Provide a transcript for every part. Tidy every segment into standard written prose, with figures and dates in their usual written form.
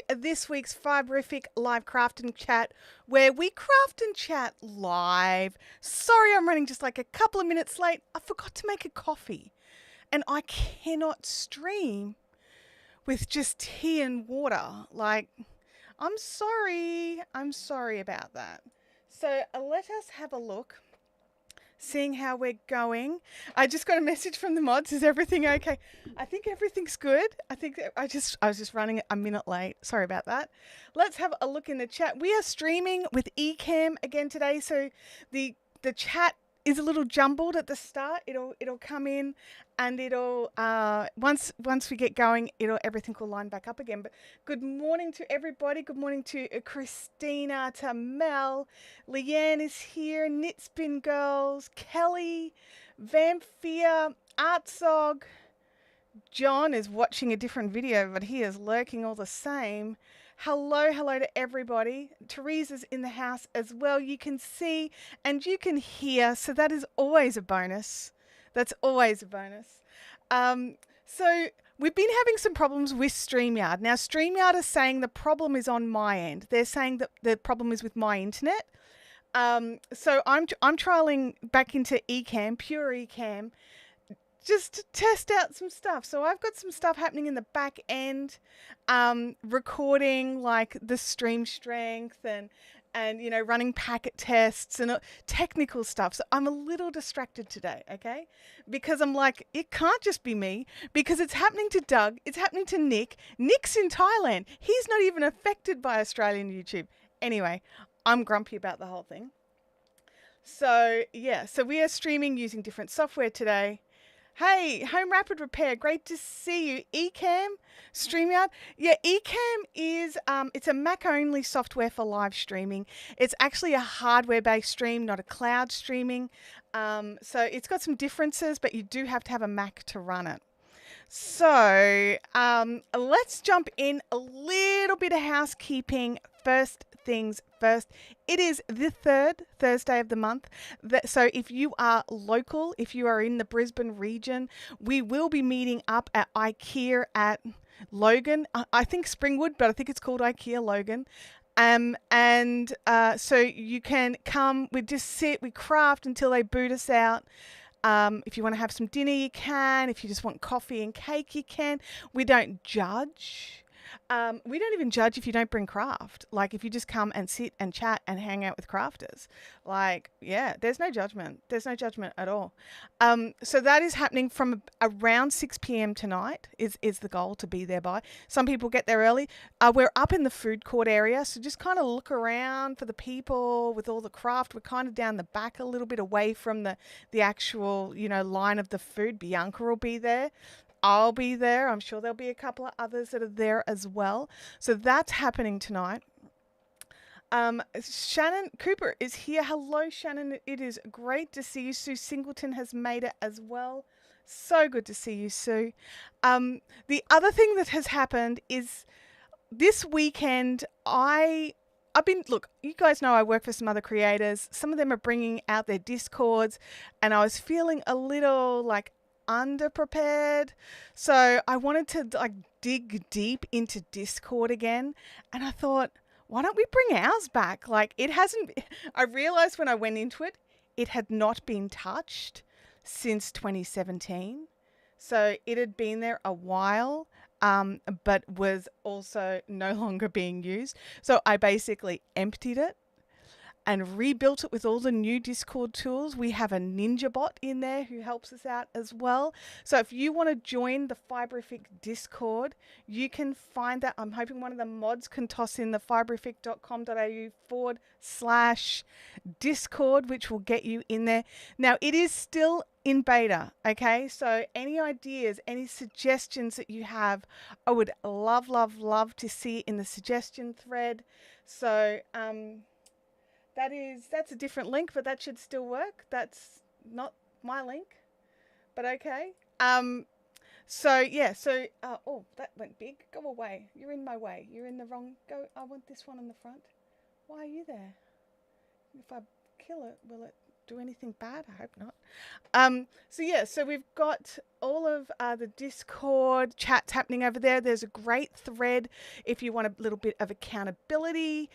This week's Fiberific live craft and chat, where we craft and chat live. Sorry, I'm running just like a couple of minutes late. I forgot to make a coffee, and I cannot stream with just tea and water. Like, I'm sorry. I'm sorry about that. So let us have a look. Seeing how we're going. I just got a message from the mods. Is everything okay? I think everything's good. I think I was just running a minute late. Sorry about that. Let's have a look in the chat. We are streaming with Ecamm again today, so the chat is a little jumbled at the start. It'll come in, and it'll once we get going, everything will line back up again. But good morning to everybody. Good morning to Christina, to Mel, Leanne is here, Knitspin Girls, Kelly, Vampire, Artsog. John is watching a different video, but he is lurking all the same. Hello to everybody. Teresa's in the house as well. You can see and you can hear, so that is always a bonus. That's always a bonus. So we've been having some problems with StreamYard. Now, StreamYard is saying the problem is on my end. They're saying that the problem is with my internet. So I'm trialing back into Ecamm, pure Ecamm, just to test out some stuff. So I've got some stuff happening in the back end, recording like the stream strength and running packet tests and technical stuff. So I'm a little distracted today, okay? Because I'm like, it can't just be me, because it's happening to Doug, it's happening to Nick. Nick's in Thailand. He's not even affected by Australian YouTube. Anyway, I'm grumpy about the whole thing. So yeah, so we are streaming using different software today. Hey, Home Rapid Repair, great to see you. Ecamm, StreamYard. Yeah, Ecamm is, it's a Mac-only software for live streaming. It's actually a hardware-based stream, not a cloud streaming. So it's got some differences, but you do have to have a Mac to run it. So let's jump in a little bit of housekeeping. First things first, it is the third Thursday of the month. So if you are local, if you are in the Brisbane region, we will be meeting up at IKEA at Logan. I think Springwood, but I think it's called IKEA Logan. So you can come, we just sit, we craft until they boot us out. If you want to have some dinner, you can. If you just want coffee and cake, you can. We don't judge. We don't even judge if you don't bring craft. Like, if you just come and sit and chat and hang out with crafters. Like, yeah, there's no judgment. There's no judgment at all. So that is happening from around 6 p.m. tonight is the goal to be there by. Some people get there early. We're up in the food court area, so just kind of look around for the people with all the craft. We're kind of down the back a little bit away from the actual, line of the food. Bianca will be there. I'll be there. I'm sure there'll be a couple of others that are there as well. So that's happening tonight. Shannon Cooper is here. Hello, Shannon. It is great to see you. Sue Singleton has made it as well. So good to see you, Sue. The other thing that has happened is this weekend, look, you guys know I work for some other creators. Some of them are bringing out their Discords, and I was feeling a little like underprepared, so I wanted to dig deep into Discord again, and I thought, why don't we bring ours back? Like, I realized when I went into it, it had not been touched since 2017, so it had been there a while, but was also no longer being used. So I basically emptied it and rebuilt it with all the new Discord tools. We have a Ninja bot in there who helps us out as well. So if you want to join the Fiberific Discord, you can find that. I'm hoping one of the mods can toss in the fiberific.com.au/Discord, which will get you in there. Now, it is still in beta, okay? So any ideas, any suggestions that you have, I would love to see in the suggestion thread. So, that's a different link, but that should still work. That's not my link, but okay. So yeah, oh, that went big. Go away. You're in my way. You're in the wrong. Go. I want this one in the front. Why are you there? If I kill it, will it do anything bad. I hope not. So yeah, so we've got all of the Discord chats happening over there. There's a great thread if you want a little bit of accountability.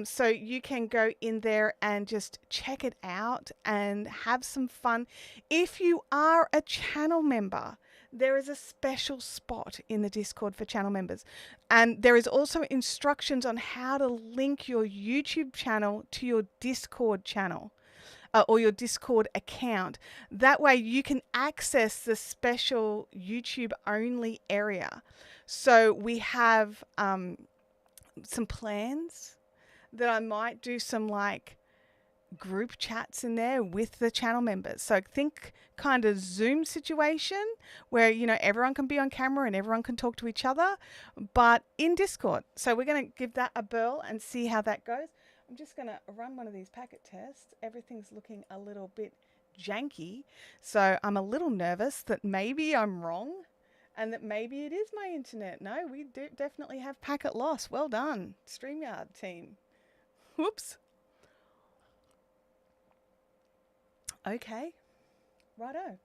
So you can go in there and just check it out and have some fun. If you are a channel member, there is a special spot in the Discord for channel members. And there is also instructions on how to link your YouTube channel to your Discord channel or your Discord account. That way you can access the special YouTube only area. So we have some plans that I might do some like group chats in there with the channel members. So think kind of Zoom situation where, you know, everyone can be on camera and everyone can talk to each other, but in Discord. So we're going to give that a whirl and see how that goes. I'm just going to run one of these packet tests. Everything's looking a little bit janky. So I'm a little nervous that maybe I'm wrong and that maybe it is my internet. No, we do definitely have packet loss. Well done, StreamYard team. Whoops. Okay, righto.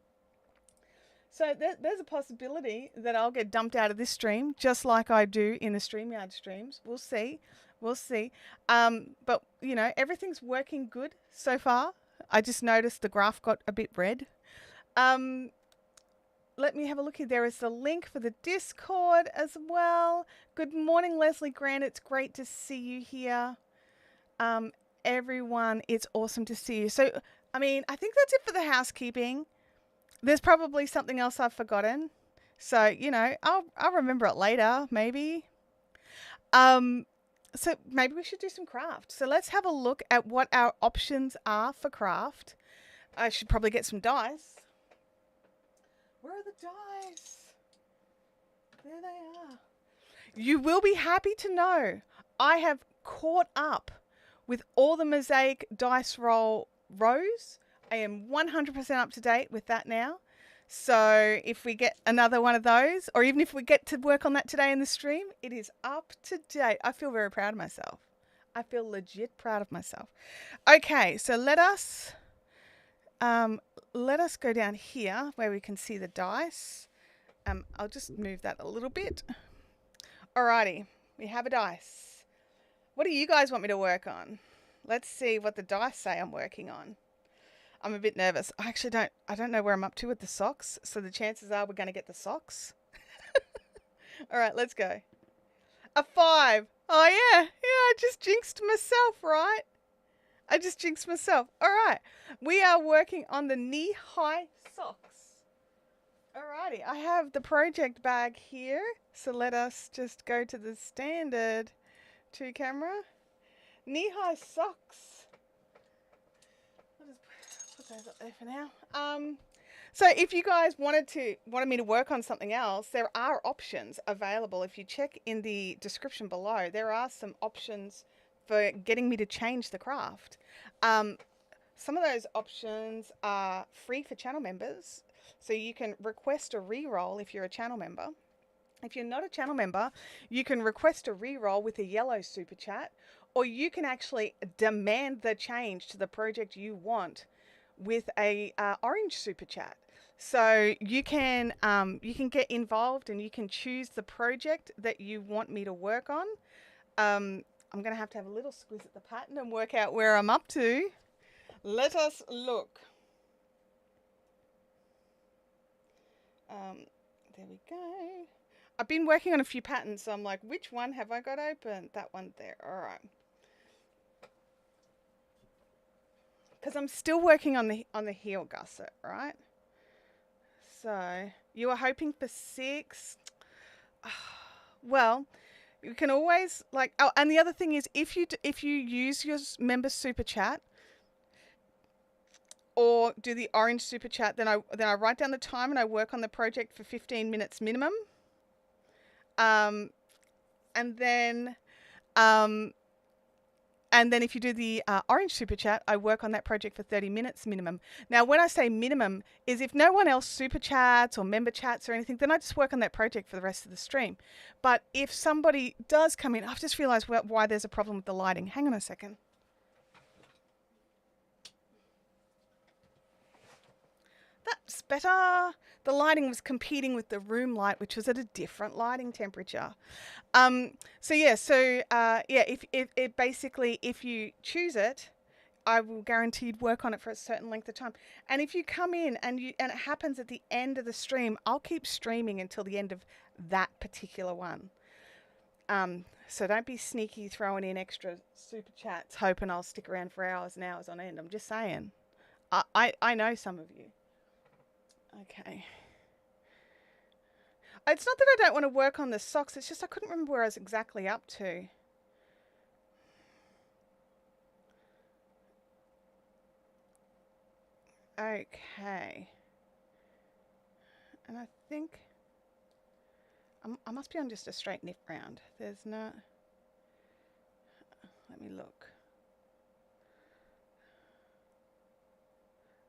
So there's a possibility that I'll get dumped out of this stream just like I do in the StreamYard streams. We'll see. We'll see. But, you know, everything's working good so far. I just noticed the graph got a bit red. Let me have a look here. There is the link for the Discord as well. Good morning, Leslie Grant. It's great to see you here. Everyone, it's awesome to see you. So, I mean, I think that's it for the housekeeping. There's probably something else I've forgotten. So, you know, I'll remember it later, maybe. So maybe we should do some craft. So let's have a look at what our options are for craft. I should probably get some dice. Where are the dice? There they are. You will be happy to know I have caught up with all the Mosaic dice roll rows. I am 100% up to date with that now. So if we get another one of those, or even if we get to work on that today in the stream, it is up to date. I feel very proud of myself. I feel legit proud of myself. Okay, so let us go down here where we can see the dice. I'll just move that a little bit. Alrighty, we have a dice. What do you guys want me to work on? Let's see what the dice say I'm working on. I'm a bit nervous. I don't know where I'm up to with the socks. So the chances are we're going to get the socks. All right, let's go. A 5. Oh, yeah. Yeah, I just jinxed myself, right? I just jinxed myself. All right. We are working on the knee-high socks. All righty. I have the project bag here. So let us just go to the standard 2 camera. Knee-high socks. I'll just put those up there for now. So if you guys wanted me to work on something else, there are options available. If you check in the description below, there are some options for getting me to change the craft. Some of those options are free for channel members. So you can request a re-roll if you're a channel member. If you're not a channel member, you can request a re-roll with a yellow super chat, or you can actually demand the change to the project you want with a orange super chat. So you can get involved and you can choose the project that you want me to work on. I'm going to have a little squeeze at the pattern and work out where I'm up to. Let us look. There we go. I've been working on a few patterns, so I'm like, which one have I got open? That one there. All right. Because I'm still working on the heel gusset, right? So you were hoping for 6. Well, you can always and the other thing is if you use your member super chat or do the orange super chat, then I write down the time and I work on the project for 15 minutes minimum. And then if you do the orange super chat, I work on that project for 30 minutes minimum. Now, when I say minimum is if no one else super chats or member chats or anything, then I just work on that project for the rest of the stream. But if somebody does come in, I've just realized why there's a problem with the lighting. Hang on a second. That's better. The lighting was competing with the room light, which was at a different lighting temperature. So yeah, if basically if you choose it, I will guarantee work on it for a certain length of time. And if you come in and it happens at the end of the stream, I'll keep streaming until the end of that particular one. So don't be sneaky throwing in extra super chats hoping I'll stick around for hours and hours on end. I'm just saying. I know some of you. Okay. It's not that I don't want to work on the socks. It's just I couldn't remember where I was exactly up to. Okay. And I think I must be on just a straight knit round. There's no... Let me look.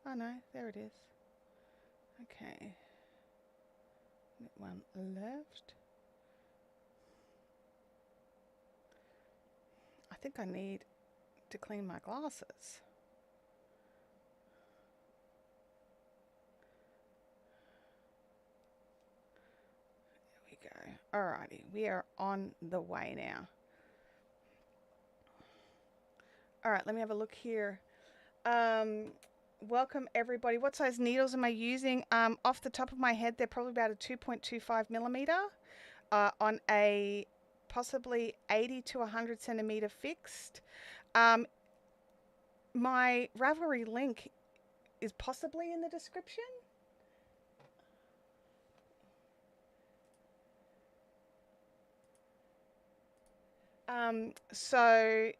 Oh no, there it is. Okay. Knit one left. I think I need to clean my glasses. There we go. Alrighty, we are on the way now. Alright, let me have a look here. Welcome everybody. What size needles am I using? Off the top of my head, they're probably about a 2.25 millimeter on a possibly 80 to 100 centimeter fixed. My Ravelry link is possibly in the description. So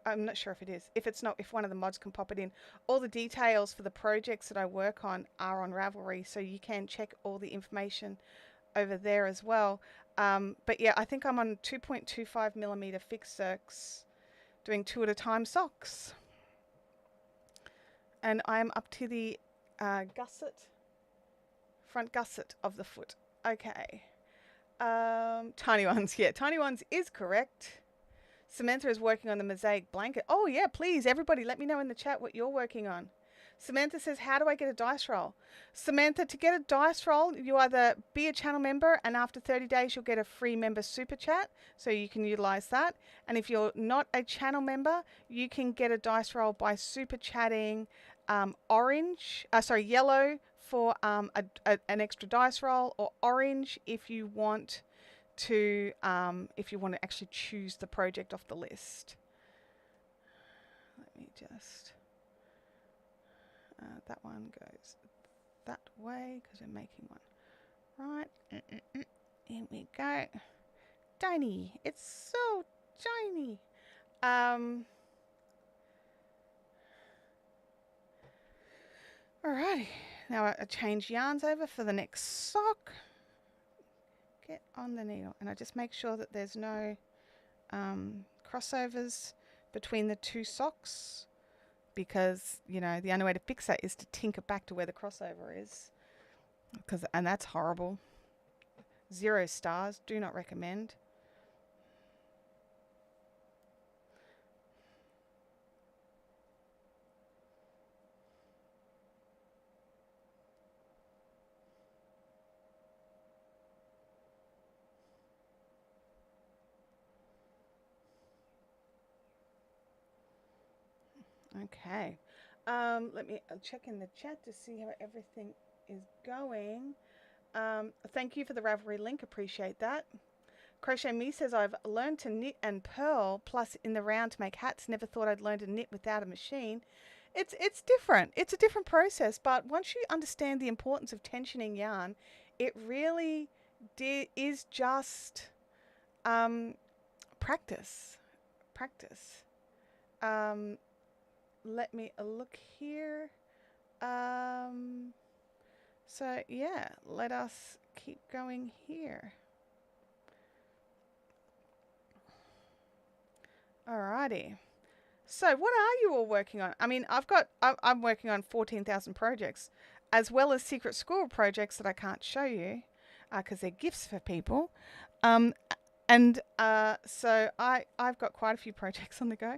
I'm not sure if it is. If it's not, if one of the mods can pop it in. All the details for the projects that I work on are on Ravelry, so you can check all the information over there as well. But yeah, I think I'm on 2.25 millimeter fixed circs, doing 2 at a time socks. And I'm up to the gusset, front gusset of the foot. Okay. Tiny ones, yeah, tiny ones is correct. Samantha is working on the mosaic blanket. Oh yeah, please, everybody, let me know in the chat what you're working on. Samantha says, how do I get a dice roll? Samantha, to get a dice roll, you either be a channel member and after 30 days you'll get a free member super chat, so you can utilize that. And if you're not a channel member, you can get a dice roll by super chatting yellow for an extra dice roll, or orange if you want to actually choose the project off the list. Let me just that one goes that way because we're making one right. Here we go. Tiny, it's so tiny. Alrighty, now I change yarns over for the next sock. Get on the needle, and I just make sure that there's no crossovers between the two socks, because you know the only way to fix that is to tinker back to where the crossover is, and that's horrible. 0 stars, do not recommend. Okay, let me check in the chat to see how everything is going. Thank you for the Ravelry link, appreciate that. Crochet Me says, I've learned to knit and purl, plus in the round to make hats. Never thought I'd learn to knit without a machine. It's different. It's a different process, but once you understand the importance of tensioning yarn, it really is just practice. Let me look here. So yeah, let us keep going here. Alrighty. So what are you all working on? I mean, I'm working on 14,000 projects, as well as secret squirrel projects that I can't show you because they're gifts for people. So I've got quite a few projects on the go.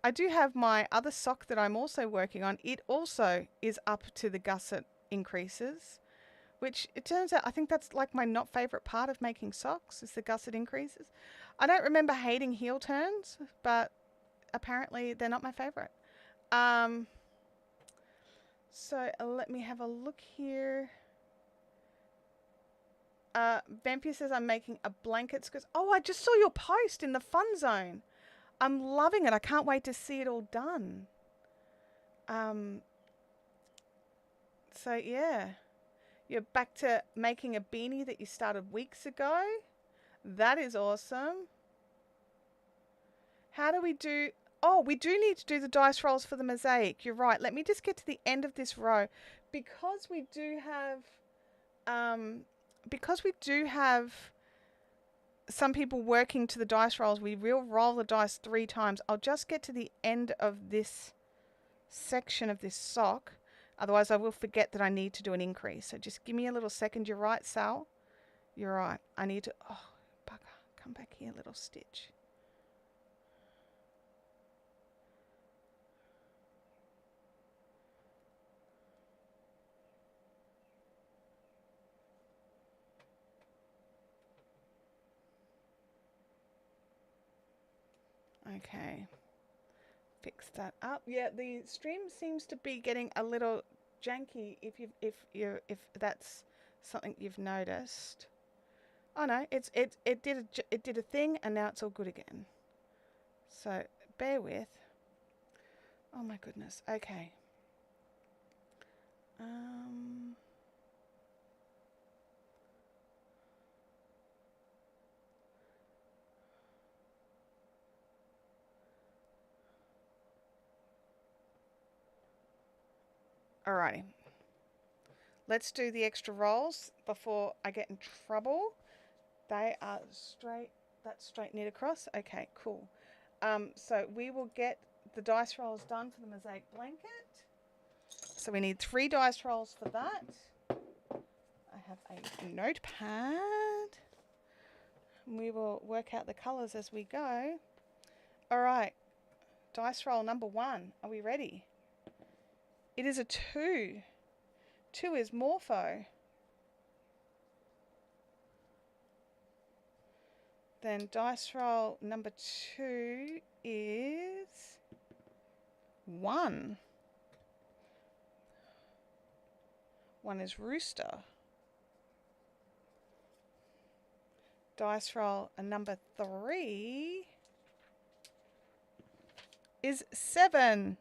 I do have my other sock that I'm also working on. It also is up to the gusset increases, which it turns out I think that's like my not favorite part of making socks is the gusset increases. I don't remember hating heel turns, but apparently they're not my favorite. So let me have a look here. Vampire says I'm making a blanket skirt. Oh, I just saw your post in the fun zone. I'm loving it. I can't wait to see it all done. So yeah, you're back to making a beanie that you started weeks ago. That is awesome. How do we do... Oh, we do need to do the dice rolls for the mosaic. You're right. Let me just get to the end of this row. Because we do have some people working to the dice rolls, we will roll the dice 3 times. I'll just get to the end of this section of this sock. Otherwise, I will forget that I need to do an increase. So just give me a little second. You're right, Sal. You're right. I need to... Oh, bugger. Come back here, little stitch. Okay, fix that up. Yeah, the stream seems to be getting a little janky. If that's something you've noticed. Oh no, it did a thing, and now it's all good again. So bear with. Oh my goodness. Okay. Alrighty. Let's do the extra rolls before I get in trouble. They are straight. That's straight knit across. Okay, cool. So we will get the dice rolls done for the mosaic blanket. So we need 3 dice rolls for that. I have a notepad. We will work out the colours as we go. All right. Dice roll number 1. Are we ready? It is a 2. 2 is Morpho. Then dice roll number 2 is 1. 1 is Rooster. Dice roll number 3 is 7.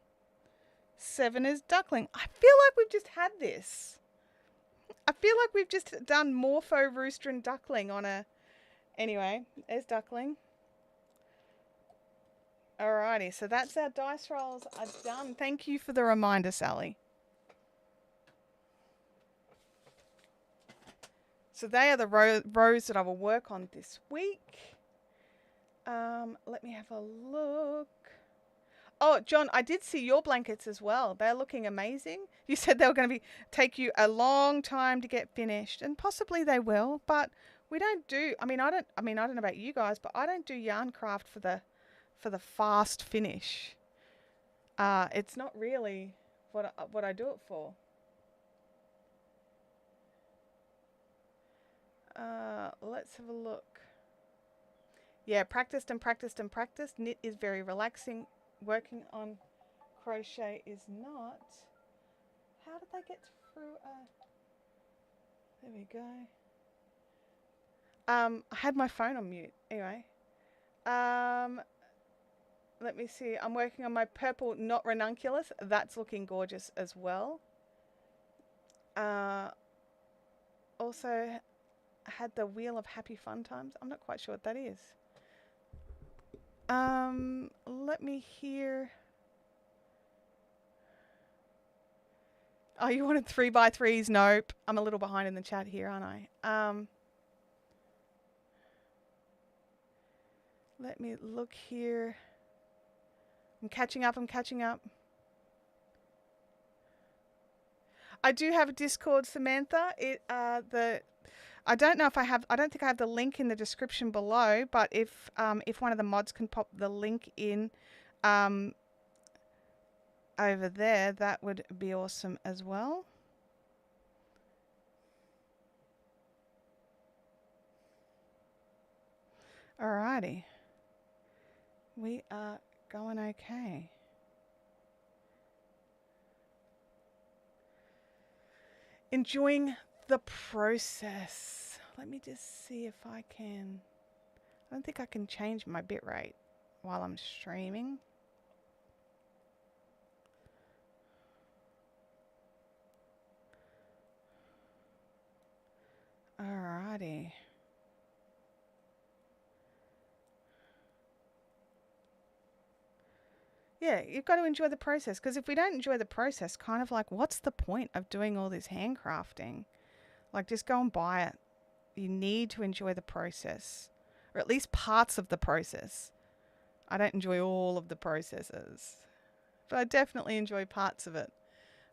7 is Duckling. I feel like we've just had this. I feel like we've just done Morpho, Rooster, and Duckling on a... Anyway, there's Duckling. Alrighty, so that's our dice rolls are done. Thank you for the reminder, Sally. So they are the rows that I will work on this week. Let me have a look. Oh, John, I did see your blankets as well. They're looking amazing. You said they were going to take you a long time to get finished, and possibly they will, but we don't do... I don't know about you guys, but I don't do yarn craft for the fast finish. It's not really what I do it for. Let's have a look. Yeah, practiced and practiced and practiced. Knit is very relaxing. Working on crochet is not. How did they get through there we go. I had my phone on mute. Anyway. Let me see. I'm working on my purple not ranunculus. That's looking gorgeous as well. Also had the Wheel of Happy Fun Times. I'm not quite sure what that is. Let me hear. Oh, you wanted 3x3s? Nope. I'm a little behind in the chat here, aren't I? Let me look here. I'm catching up. I do have a Discord, Samantha. I don't know if I have. I don't think I have the link in the description below. But if one of the mods can pop the link in over there, that would be awesome as well. Alrighty. We are going okay. Enjoying the process. Let me just see if I can. I don't think I can change my bitrate while I'm streaming. Alrighty. Yeah, you've got to enjoy the process, because if we don't enjoy the process, kind of like, what's the point of doing all this handcrafting? Like, just go and buy it. You need to enjoy the process, or at least parts of the process. I don't enjoy all of the processes, but I definitely enjoy parts of it.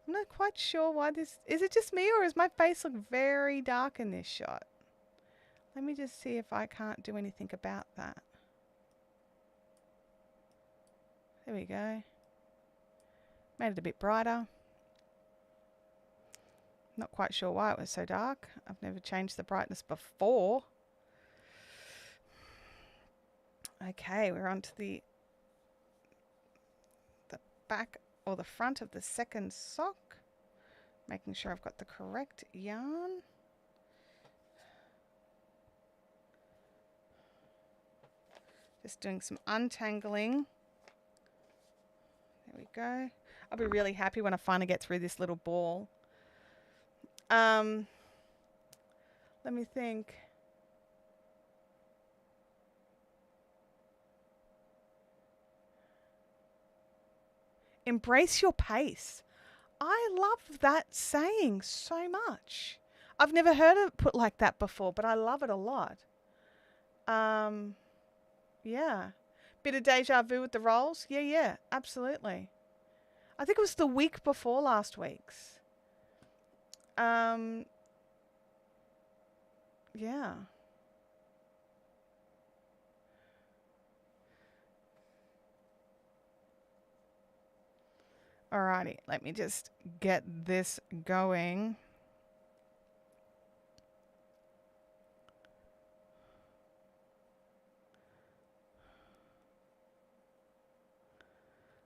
I'm not quite sure why this... Is it just me, or does my face look very dark in this shot? Let me just see if I can't do anything about that. There we go. Made it a bit brighter. Not quite sure why it was so dark. I've never changed the brightness before. Okay, we're on to the back or the front of the second sock. Making sure I've got the correct yarn. Just doing some untangling. There we go. I'll be really happy when I finally get through this little ball. Let me think. Embrace your pace. I love that saying so much. I've never heard it put like that before, but I love it a lot. Yeah. Bit of deja vu with the rolls. Yeah, absolutely. I think it was the week before last week's. Yeah. Alrighty, let me just get this going.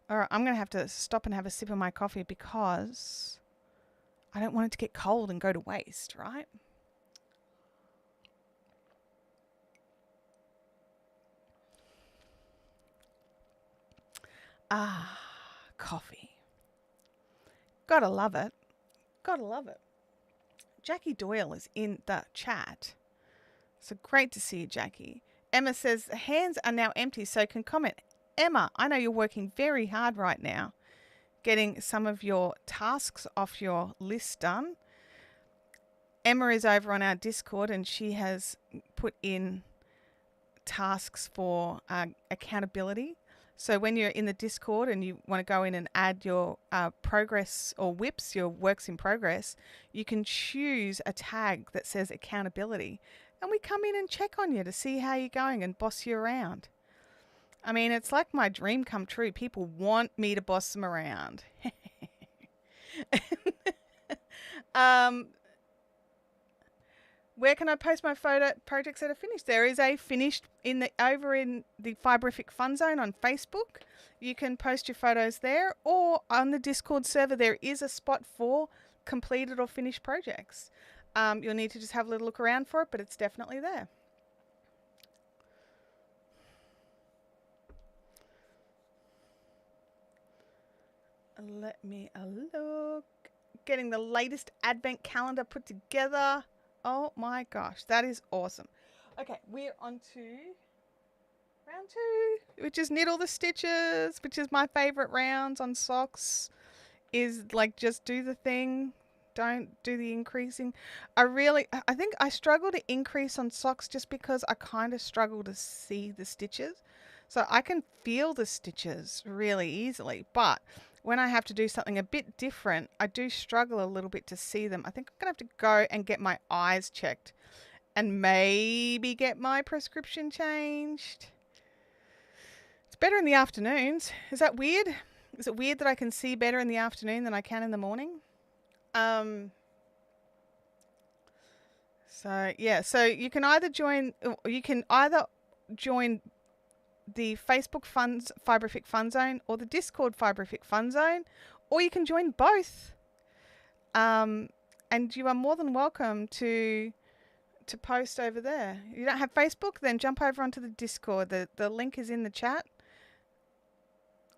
Alright, I'm going to have to stop and have a sip of my coffee because I don't want it to get cold and go to waste, right? Ah, coffee. Gotta love it. Gotta love it. Jackie Doyle is in the chat. So great to see you, Jackie. Emma says, hands are now empty, so can comment. Emma, I know you're working very hard right now, getting some of your tasks off your list done. Emma is over on our Discord and she has put in tasks for accountability. So when you're in the Discord and you want to go in and add your progress or whips, your works in progress, you can choose a tag that says accountability. And we come in and check on you to see how you're going and boss you around. I mean, it's like my dream come true. People want me to boss them around. Where can I post my photo projects that are finished? There is a finished over in the Fiberific Fun Zone on Facebook. You can post your photos there, or on the Discord server there is a spot for completed or finished projects. You'll need to just have a little look around for it, but it's definitely there. Let me look. Getting the latest advent calendar put together. Oh my gosh, that is awesome. Okay, we're on to round 2, which is knit all the stitches, which is my favorite rounds on socks. Is like, just do the thing. Don't do the increasing. I think I struggle to increase on socks just because I kind of struggle to see the stitches. So I can feel the stitches really easily, but when I have to do something a bit different, I do struggle a little bit to see them. I think I'm going to have to go and get my eyes checked and maybe get my prescription changed. It's better in the afternoons. Is that weird? Is it weird that I can see better in the afternoon than I can in the morning? So yeah, so you can either join, you can either join the Facebook Fibrific Fun Zone or the Discord Fibrific Fun Zone, or you can join both. And you are more than welcome to post over there. You don't have Facebook? Then jump over onto the Discord. The link is in the chat.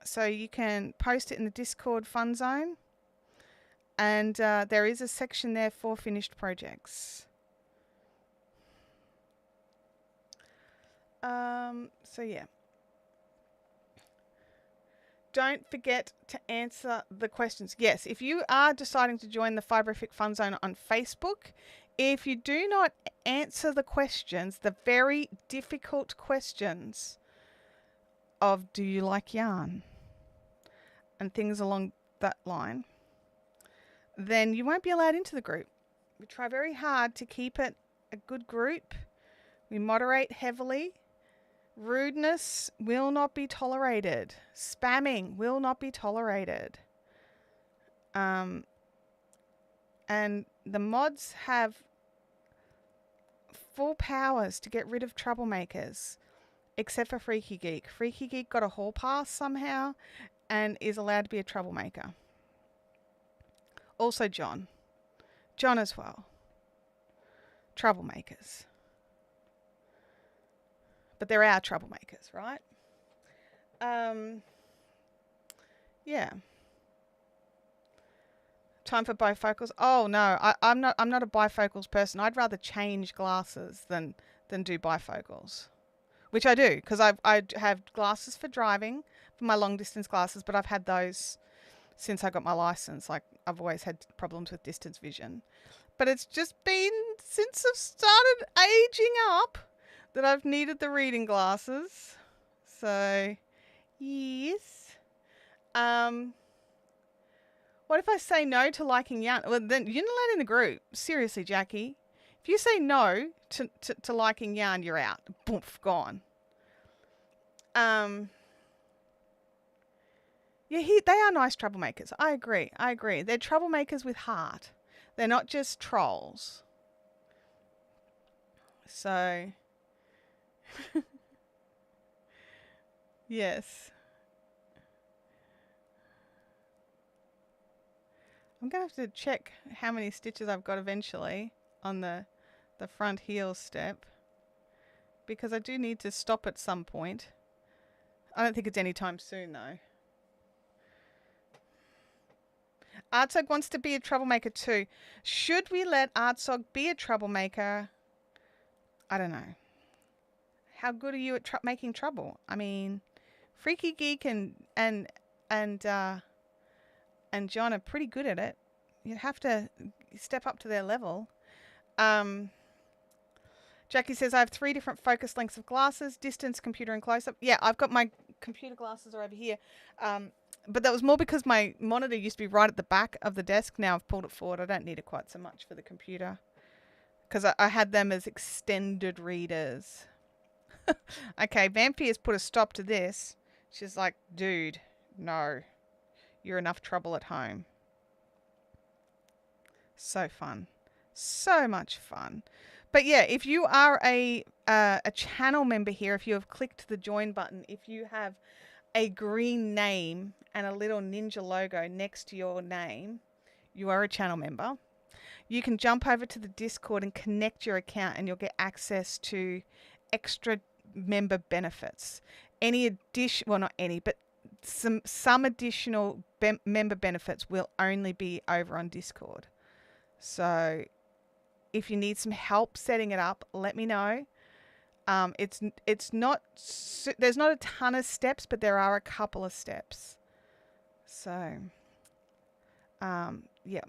So you can post it in the Discord Fun Zone. And there is a section there for finished projects. So yeah. Don't forget to answer the questions. Yes, if you are deciding to join the Fibrific Fun Zone on Facebook, if you do not answer the questions, the very difficult questions of do you like yarn and things along that line, then you won't be allowed into the group. We try very hard to keep it a good group. We moderate heavily. Rudeness will not be tolerated. Spamming will not be tolerated. And the mods have full powers to get rid of troublemakers, except for Freaky Geek. Freaky Geek got a hall pass somehow and is allowed to be a troublemaker. Also John. John as well. Troublemakers. But there are troublemakers, right? Yeah. Time for bifocals. Oh no, I'm not a bifocals person. I'd rather change glasses than do bifocals, which I do because I have glasses for driving, for my long distance glasses, but I've had those since I got my license. Like I've always had problems with distance vision, but it's just been since I've started aging up that I've needed the reading glasses. So, yes. What if I say no to liking yarn? Well, then you're not allowed in the group. Seriously, Jackie. If you say no to liking yarn, you're out. Boof, gone. Yeah, they are nice troublemakers. I agree. They're troublemakers with heart. They're not just trolls. So... yes. I'm going to have to check how many stitches I've got eventually on the front heel step, because I do need to stop at some point. I don't think it's anytime soon though. Artsog wants to be a troublemaker too. Should we let Artsog be a troublemaker? I don't know. How good are you at making trouble? I mean, Freaky Geek and John are pretty good at it. You'd have to step up to their level. Jackie says, I have 3 different focus lengths of glasses, distance, computer, and close-up. Yeah, I've got my computer glasses are over here. But that was more because my monitor used to be right at the back of the desk. Now I've pulled it forward. I don't need it quite so much for the computer, because I had them as extended readers. Okay, Vampy has put a stop to this. She's like, dude, no. You're enough trouble at home. So fun. So much fun. But yeah, if you are a channel member here, if you have clicked the join button, if you have a green name and a little ninja logo next to your name, you are a channel member. You can jump over to the Discord and connect your account, and you'll get access to extra member benefits. Any addition, well, not any, but some additional member benefits will only be over on Discord. So if you need some help setting it up, let me know. It's not, there's not a ton of steps, but there are a couple of steps. So yeah.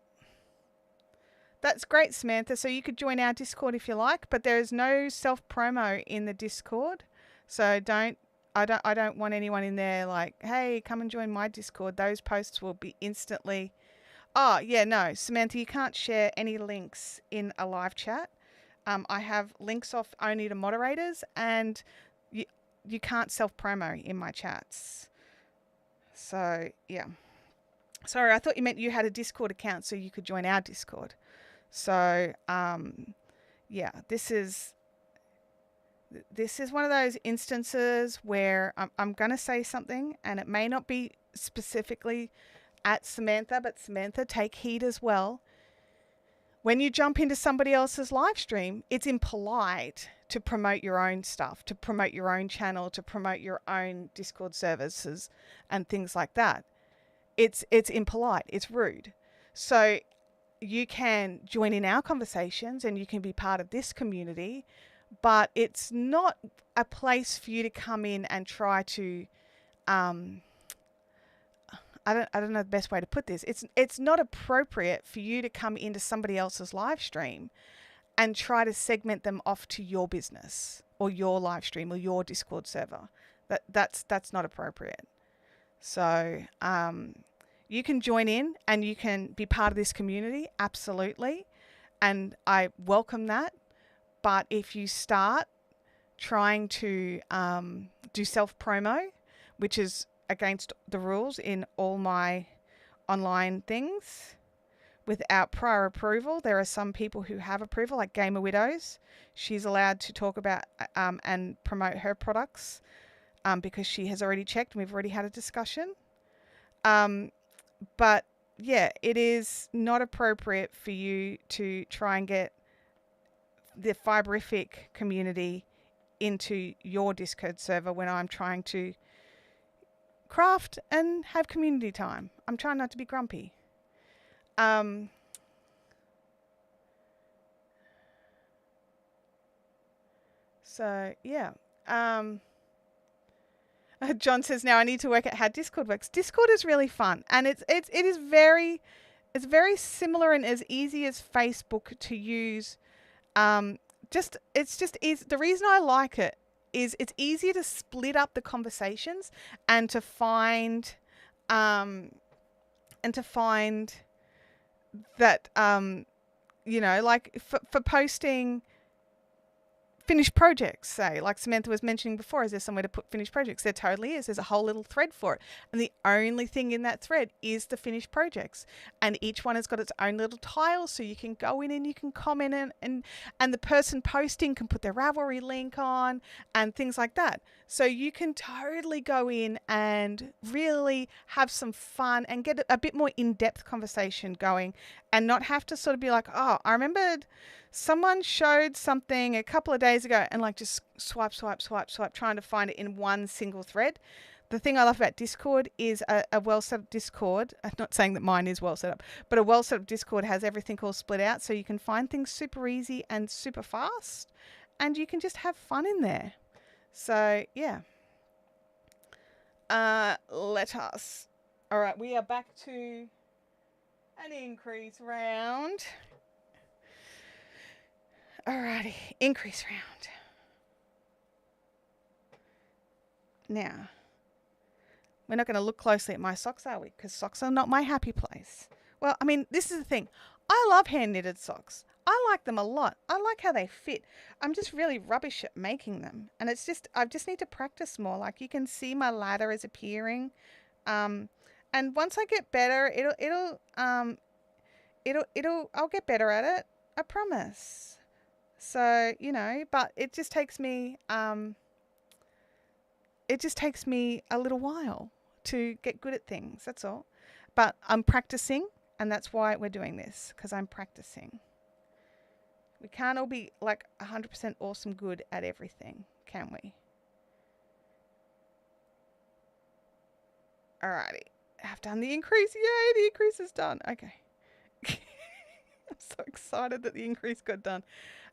That's great, Samantha. So you could join our Discord if you like, but there is no self-promo in the Discord. So I don't want anyone in there like, hey, come and join my Discord. Those posts will be instantly... Oh, yeah, no, Samantha, you can't share any links in a live chat. I have links off only to moderators, and you can't self-promo in my chats. So, yeah. Sorry, I thought you meant you had a Discord account so you could join our Discord. So, yeah, this is This is one of those instances where I'm going to say something, and it may not be specifically at Samantha, but Samantha, take heed as well. When you jump into somebody else's live stream, it's impolite to promote your own stuff, to promote your own channel, to promote your own Discord services and things like that. It's impolite. It's rude. So you can join in our conversations and you can be part of this community, but it's not a place for you to come in and try to I don't know the best way to put this. It's not appropriate for you to come into somebody else's live stream and try to segment them off to your business or your live stream or your Discord server. That's not appropriate. So you can join in and you can be part of this community, absolutely, and I welcome that. But if you start trying to do self-promo, which is against the rules in all my online things, without prior approval, there are some people who have approval, like Gamer Widows. She's allowed to talk about and promote her products because she has already checked and we've already had a discussion. But yeah, it is not appropriate for you to try and get the Fiberific community into your Discord server when I'm trying to craft and have community time. I'm trying not to be grumpy. So yeah. John says, now I need to work out how Discord works. Discord is really fun, and it is very similar and as easy as Facebook to use. It's just easy. The reason I like it is it's easier to split up the conversations and to find that you know, like for posting finished projects, say, like Samantha was mentioning before, is there somewhere to put finished projects? There totally is. There's a whole little thread for it. And the only thing in that thread is the finished projects. And each one has got its own little tile, so you can go in and you can comment and the person posting can put their Ravelry link on and things like that. So you can totally go in and really have some fun and get a bit more in-depth conversation going and not have to sort of be like, oh, I remembered someone showed something a couple of days ago and like just swipe, trying to find it in one single thread. The thing I love about Discord is a well set up Discord. I'm not saying that mine is well set up, but a well set up Discord has everything all split out so you can find things super easy and super fast and you can just have fun in there. So yeah. Let us. All right, we are back to an increase round. Alrighty, increase round. Now, we're not going to look closely at my socks, are we? Because socks are not my happy place. Well, I mean, this is the thing. I love hand-knitted socks. I like them a lot. I like how they fit. I'm just really rubbish at making them. And it's just, I just need to practice more. Like you can see my ladder is appearing. And once I get better, I'll get better at it. I promise. So, you know, but it just takes me a little while to get good at things. That's all. But I'm practicing, and that's why we're doing this, because I'm practicing. We can't all be like 100% awesome good at everything, can we? Alrighty. I've done the increase. Yay, the increase is done. Okay. I'm so excited that the increase got done.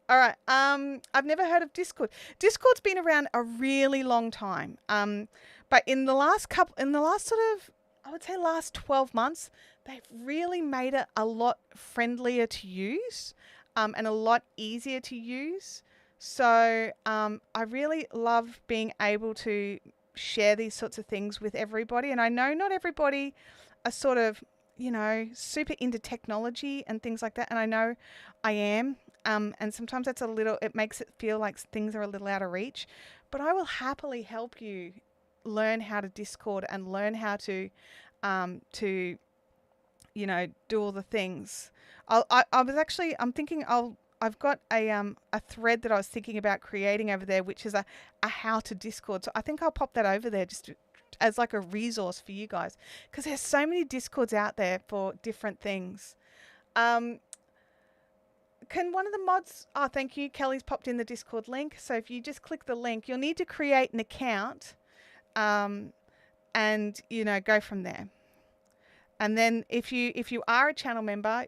All right. I've never heard of Discord. Discord's been around a really long time. But in the last sort of, I would say last 12 months, they've really made it a lot friendlier to use, and a lot easier to use. So, I really love being able to share these sorts of things with everybody. And I know not everybody are sort of, you know, super into technology and things like that. And I know I am. And sometimes that's it makes it feel like things are a little out of reach, but I will happily help you learn how to Discord and learn how to, you know, do all the things. I'm thinking I I've got a thread that I was thinking about creating over there, which is a how to Discord. So I think I'll pop that over there just as like a resource for you guys, because there's so many Discords out there for different things. Can one of the mods, oh, thank you, Kelly's popped in the Discord link. So if you just click the link, you'll need to create an account, and go from there. And then if you are a channel member,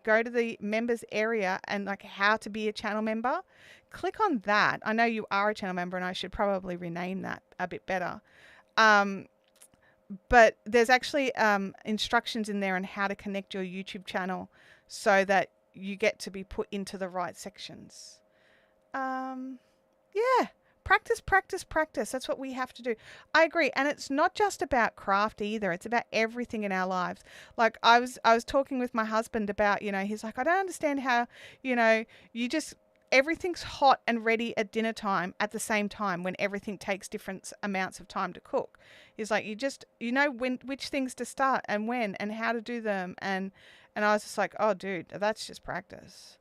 go to the members area and like how to be a channel member. Click on that. I know you are a channel member, and I should probably rename that a bit better. But there's actually instructions in there on how to connect your YouTube channel so that you get to be put into the right sections. Yeah. Practice, practice, practice. That's what we have to do. I agree. And it's not just about craft either. It's about everything in our lives. Like I was talking with my husband about, he's like, I don't understand how, you just, everything's hot and ready at dinner time at the same time when everything takes different amounts of time to cook. He's like, you just, which things to start and when and how to do them. And I was just like, oh, dude, that's just practice.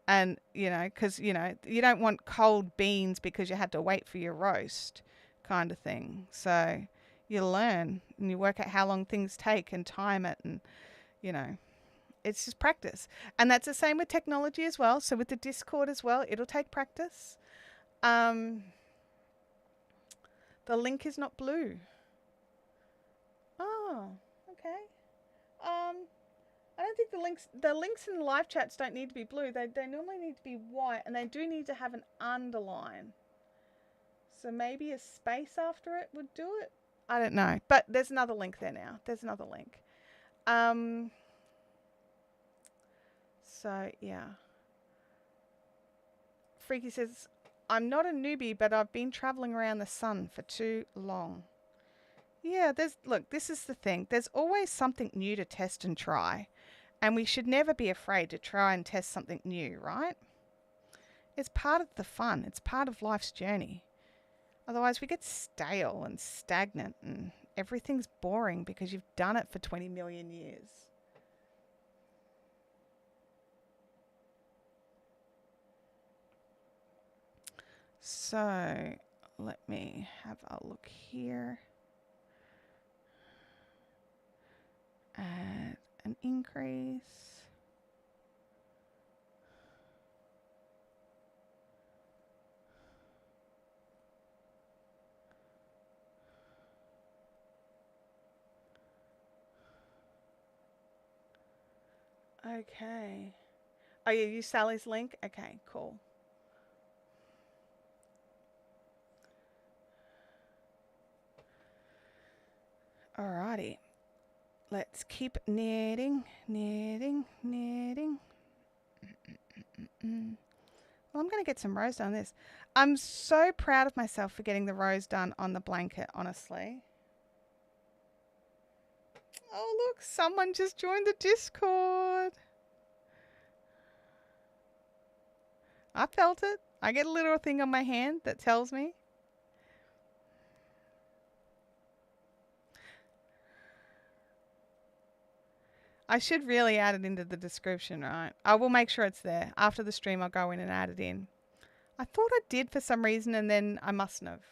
And, because, you don't want cold beans because you had to wait for your roast kind of thing. So you learn and you work out how long things take and time it. And, it's just practice. And that's the same with technology as well. So with the Discord as well, it'll take practice. The link is not blue. Oh, okay. I don't think the links in the live chats don't need to be blue. They normally need to be white, and they do need to have an underline. So maybe a space after it would do it. I don't know. But there's another link there now. There's another link. So, yeah. Freaky says, I'm not a newbie, but I've been traveling around the sun for too long. Yeah, look, this is the thing. There's always something new to test and try. And we should never be afraid to try and test something new, right? It's part of the fun. It's part of life's journey. Otherwise, we get stale and stagnant and everything's boring because you've done it for 20 million years. So, let me have a look here. Add an increase. Okay. Oh, you use Sally's link? Okay, cool. Alrighty. Let's keep knitting, knitting, knitting. Well, I'm going to get some rows done on this. I'm so proud of myself for getting the rows done on the blanket, honestly. Oh, look, someone just joined the Discord. I felt it. I get a little thing on my hand that tells me. I should really add it into the description, right? I will make sure it's there. After the stream, I'll go in and add it in. I thought I did for some reason, and then I mustn't have.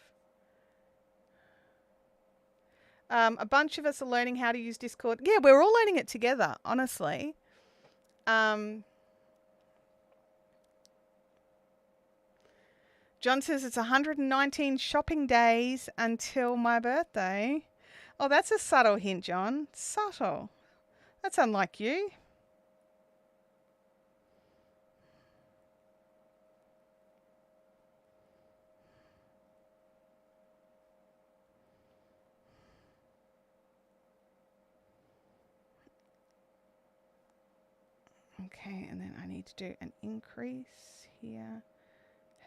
A bunch of us are learning how to use Discord. Yeah, we're all learning it together, honestly. John says it's 119 shopping days until my birthday. Oh, that's a subtle hint, John. Subtle. That's unlike you. Okay, and then I need to do an increase here.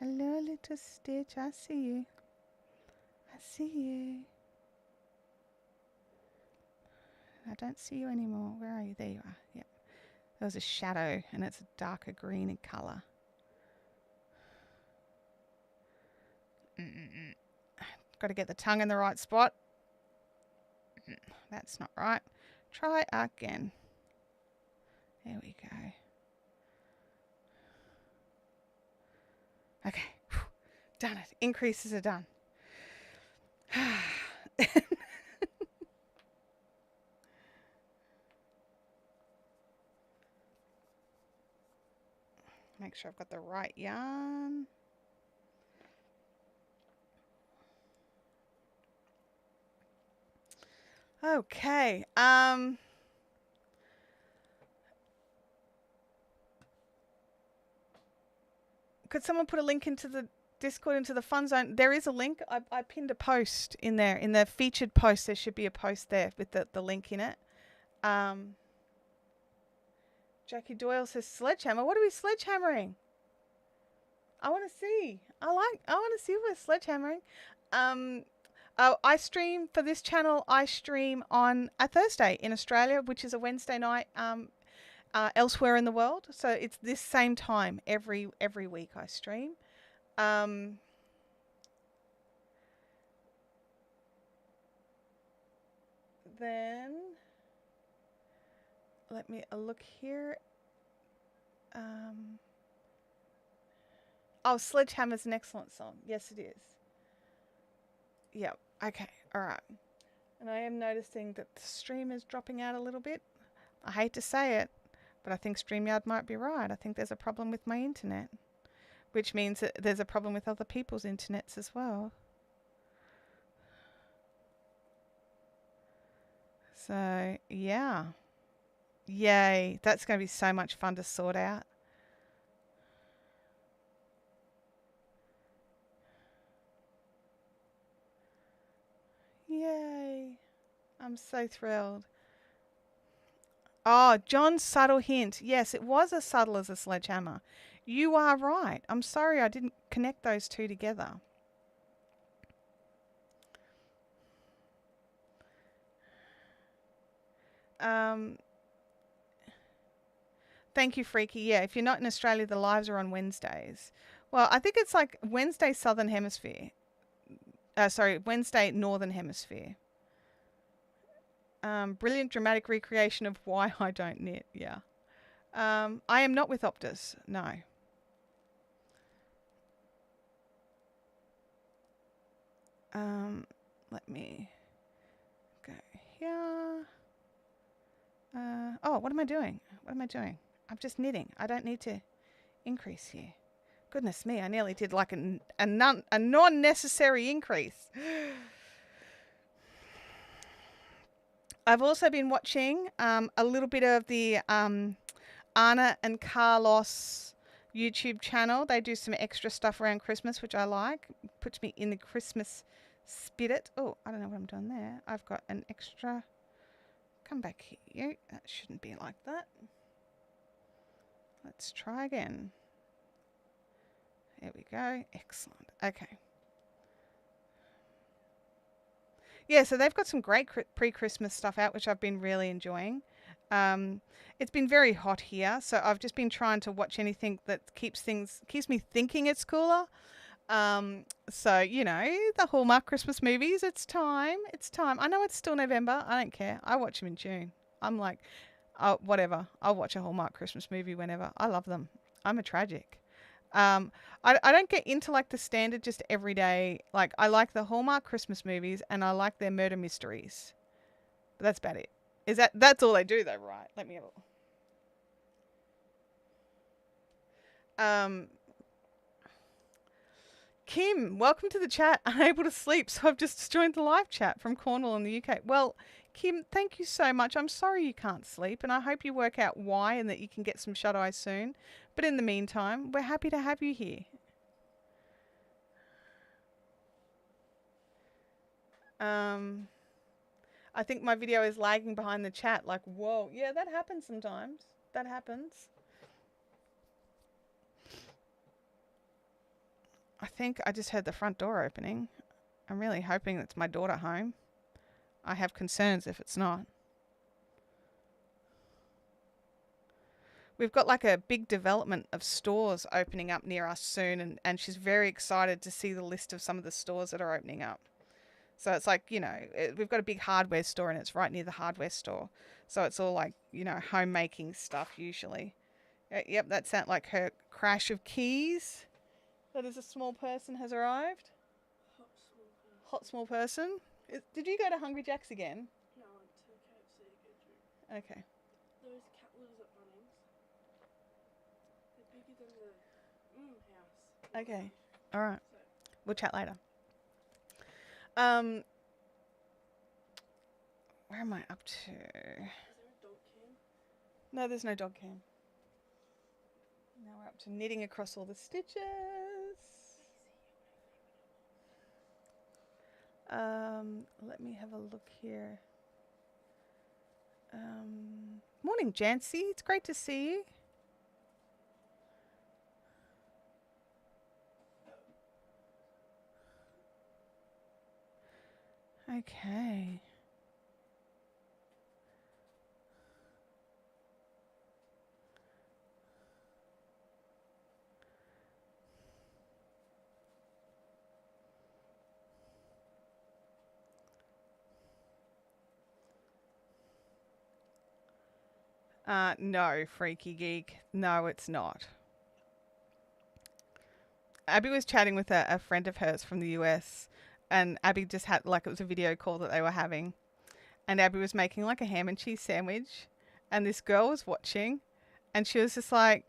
Hello, little Stitch. I see you. I see you. I don't see you anymore. Where are you? There you are. Yep. There was a shadow, and it's a darker green in colour. Got to get the tongue in the right spot. That's not right. Try again. There we go. Okay. Whew. Done it. Increases are done. Make sure I've got the right yarn. Okay. Could someone put a link into the Discord, into the fun zone? There is a link. I pinned a post in there. In the featured post, there should be a post there with the link in it. Jackie Doyle says sledgehammer. What are we sledgehammering? I want to see. I want to see if we're sledgehammering. I stream for this channel. I stream on a Thursday in Australia, which is a Wednesday night elsewhere in the world. So it's this same time every week I stream. Then let me look here. Oh, Sledgehammer's an excellent song. Yes, it is. Yep. Okay. All right. And I am noticing that the stream is dropping out a little bit. I hate to say it, but I think StreamYard might be right. I think there's a problem with my internet, which means that there's a problem with other people's internets as well. So, yeah. Yay. That's going to be so much fun to sort out. Yay. I'm so thrilled. Oh, John's subtle hint. Yes, it was as subtle as a sledgehammer. You are right. I'm sorry I didn't connect those two together. Thank you, Freaky. Yeah, if you're not in Australia, the lives are on Wednesdays. Well, I think it's like Wednesday Southern Hemisphere. Wednesday Northern Hemisphere. Brilliant dramatic recreation of why I don't knit. Yeah. I am not with Optus. No. Let me go here. Oh, what am I doing? What am I doing? I'm just knitting. I don't need to increase here. Goodness me, I nearly did like a non-necessary increase. I've also been watching a little bit of the Anna and Carlos YouTube channel. They do some extra stuff around Christmas, which I like. Puts me in the Christmas spirit. Oh, I don't know what I'm doing there. I've got an extra. Come back here. That shouldn't be like that. Let's try again. There we go. Excellent. Okay. Yeah, so they've got some great pre-Christmas stuff out, which I've been really enjoying. It's been very hot here, so I've just been trying to watch anything that keeps me thinking it's cooler. So, you know, the Hallmark Christmas movies, it's time. It's time. I know it's still November. I don't care. I watch them in June. I'm like, oh, whatever. I'll watch a Hallmark Christmas movie whenever. I love them. I'm a tragic. I don't get into like the standard just everyday. Like I like the Hallmark Christmas movies and I like their murder mysteries. But that's about it. That's all they do though, right? Let me have a Kim, welcome to the chat. Unable to sleep, so I've just joined the live chat from Cornwall in the UK. Well, Kim, thank you so much. I'm sorry you can't sleep, and I hope you work out why and that you can get some shut-eye soon. But in the meantime, we're happy to have you here. I think my video is lagging behind the chat. Like, whoa. Yeah, that happens sometimes. That happens. I think I just heard the front door opening. I'm really hoping it's my daughter home. I have concerns if it's not. We've got like a big development of stores opening up near us soon, and she's very excited to see the list of some of the stores that are opening up. So it's like, you know, we've got a big hardware store and it's right near the hardware store. So it's all like, you know, homemaking stuff usually. Yep, that sounds like her crash of keys. That is a small person has arrived. Hot small person. Did you go to Hungry Jack's again? No, I went to KFC to get you. Okay. Those cat litters at Bunnings. They're bigger than the house. Okay. All right. So, We'll chat later. Where am I up to? is there a dog cam? No, there's no dog cam. Now we're up to knitting across all the stitches. Let me have a look here. Morning, Jancy. It's great to see you. Okay. No, Freaky Geek. No, it's not. Abby was chatting with a friend of hers from the US, and Abby just had, like, it was a video call that they were having, and Abby was making, like, a ham and cheese sandwich, and this girl was watching, and she was just like,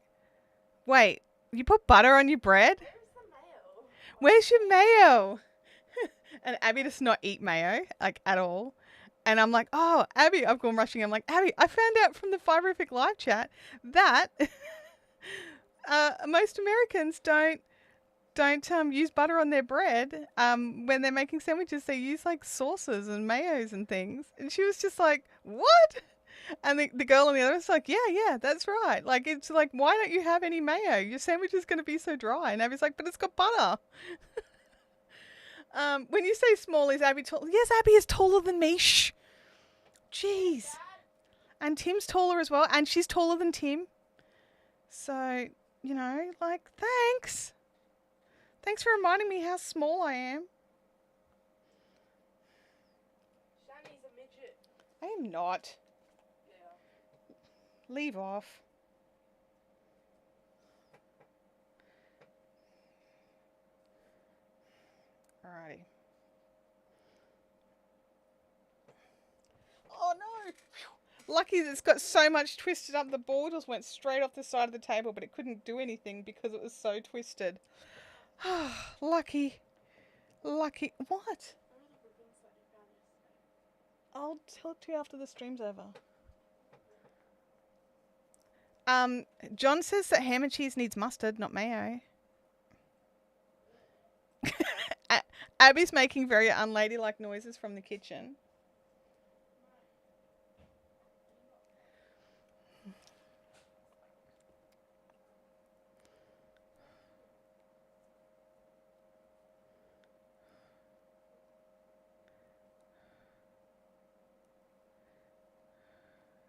wait, you put butter on your bread? Where's the mayo? Where's your mayo? And Abby does not eat mayo, like, at all. And I'm like, oh, Abby, I've gone rushing. I'm like, Abby, I found out from the Fiberific live chat that most Americans don't use butter on their bread. When they're making sandwiches, they use like sauces and mayos and things. And she was just like, what? And the girl on the other was like, yeah, that's right. Like, it's like, why don't you have any mayo? Your sandwich is going to be so dry. And Abby's like, but it's got butter. When you say small, is Abby tall? Yes, Abby is taller than me. Shh. Jeez. And Tim's taller as well. And she's taller than Tim. So, you know, like, thanks. Thanks for reminding me how small I am. Shani's a midget. I am not. Yeah. Leave off. Alrighty. Oh no! Lucky that it's got so much twisted up. The ball just went straight off the side of the table, but it couldn't do anything because it was so twisted. Lucky. Lucky. What? I'll talk to you after the stream's over. John says that ham and cheese needs mustard, not mayo. Abby's making very unladylike noises from the kitchen.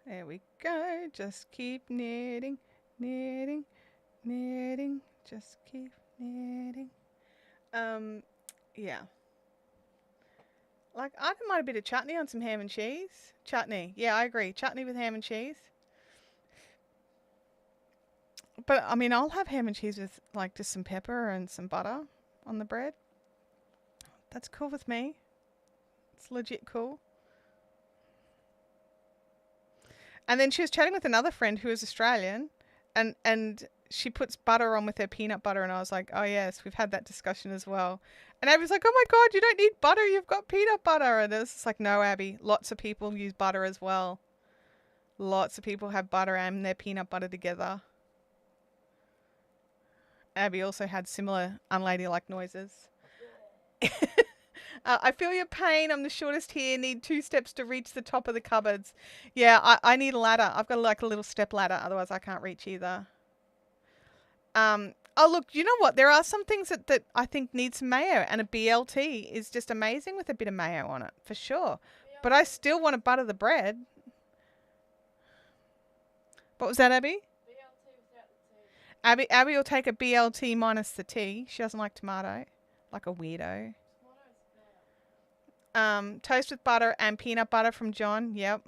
There we go. Just keep knitting, knitting, knitting. Just keep knitting. Yeah. Like, I don't mind a bit of chutney on some ham and cheese. Chutney. Yeah, I agree. Chutney with ham and cheese. But, I mean, I'll have ham and cheese with, like, just some pepper and some butter on the bread. That's cool with me. It's legit cool. And then she was chatting with another friend who is Australian, and she puts butter on with her peanut butter, and I was like, oh yes, we've had that discussion as well. And Abby's like, oh my god, you don't need butter, you've got peanut butter. And it's like, no, Abby, lots of people use butter as well. Lots of people have butter and their peanut butter together. Abby also had similar unladylike noises. I feel your pain. I'm the shortest here. Need 2 steps to reach the top of the cupboards. Yeah, I need a ladder. I've got like a little step ladder. Otherwise, I can't reach either. Oh, look, you know what? There are some things that I think need some mayo. And a BLT is just amazing with a bit of mayo on it. For sure. But I still want to butter the bread. What was that, Abby? BLT without the tea. Abby will take a BLT minus the tea. She doesn't like tomato. Like a weirdo. Toast with butter and peanut butter from John. Yep.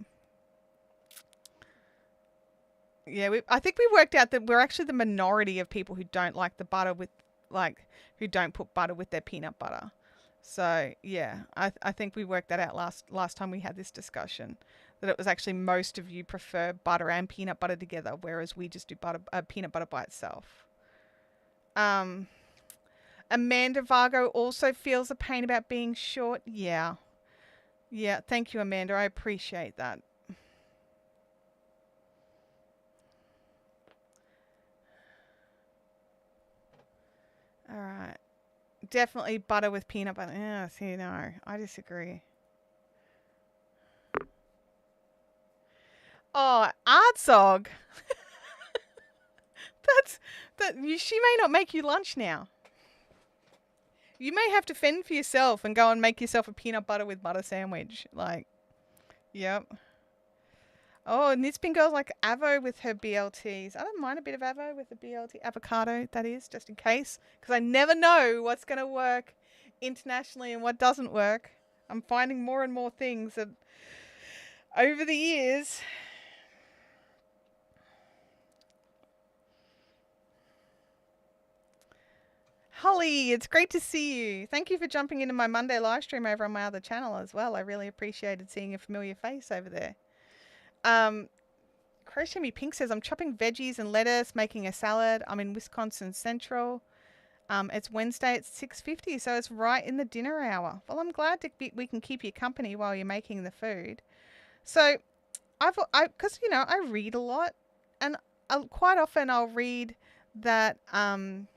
Yeah, I think we worked out that we're actually the minority of people who don't like the butter with like who don't put butter with their peanut butter. So yeah, I think we worked that out last time we had this discussion, that it was actually most of you prefer butter and peanut butter together, whereas we just do peanut butter by itself. Amanda Vargo also feels a pain about being short. Yeah. Yeah, thank you, Amanda. I appreciate that. All right. Definitely butter with peanut butter. Yeah, see, no, I disagree. Oh, Artsog. She may not make you lunch now. You may have to fend for yourself and go and make yourself a peanut butter with butter sandwich. Like, yep. Oh, and this bin girl's like avo with her BLTs. I don't mind a bit of avo with the BLT. Avocado, that is, just in case. Because I never know what's going to work internationally and what doesn't work. I'm finding more and more things that over the years. Holly, it's great to see you. Thank you for jumping into my Monday live stream over on my other channel as well. I really appreciated seeing a familiar face over there. Crochet Me Pink says, I'm chopping veggies and lettuce, making a salad. I'm in Wisconsin Central. It's Wednesday at 6:50, so it's right in the dinner hour. Well, I'm glad we can keep you company while you're making the food. So, because I read a lot, and quite often I'll read that when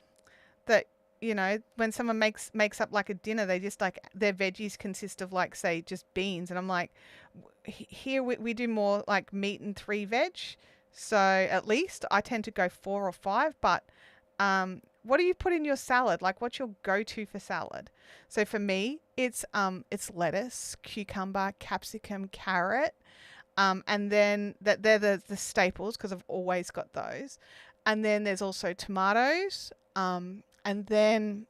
someone makes up like a dinner, they just like their veggies consist of like, say, just beans, and I'm like, here we do more like meat and 3 veg. So at least I tend to go 4 or 5, but what do you put in your salad? Like, what's your go-to for salad? So for me, it's lettuce, cucumber, capsicum, carrot, and then they're the staples because I've always got those. And then there's also tomatoes, and then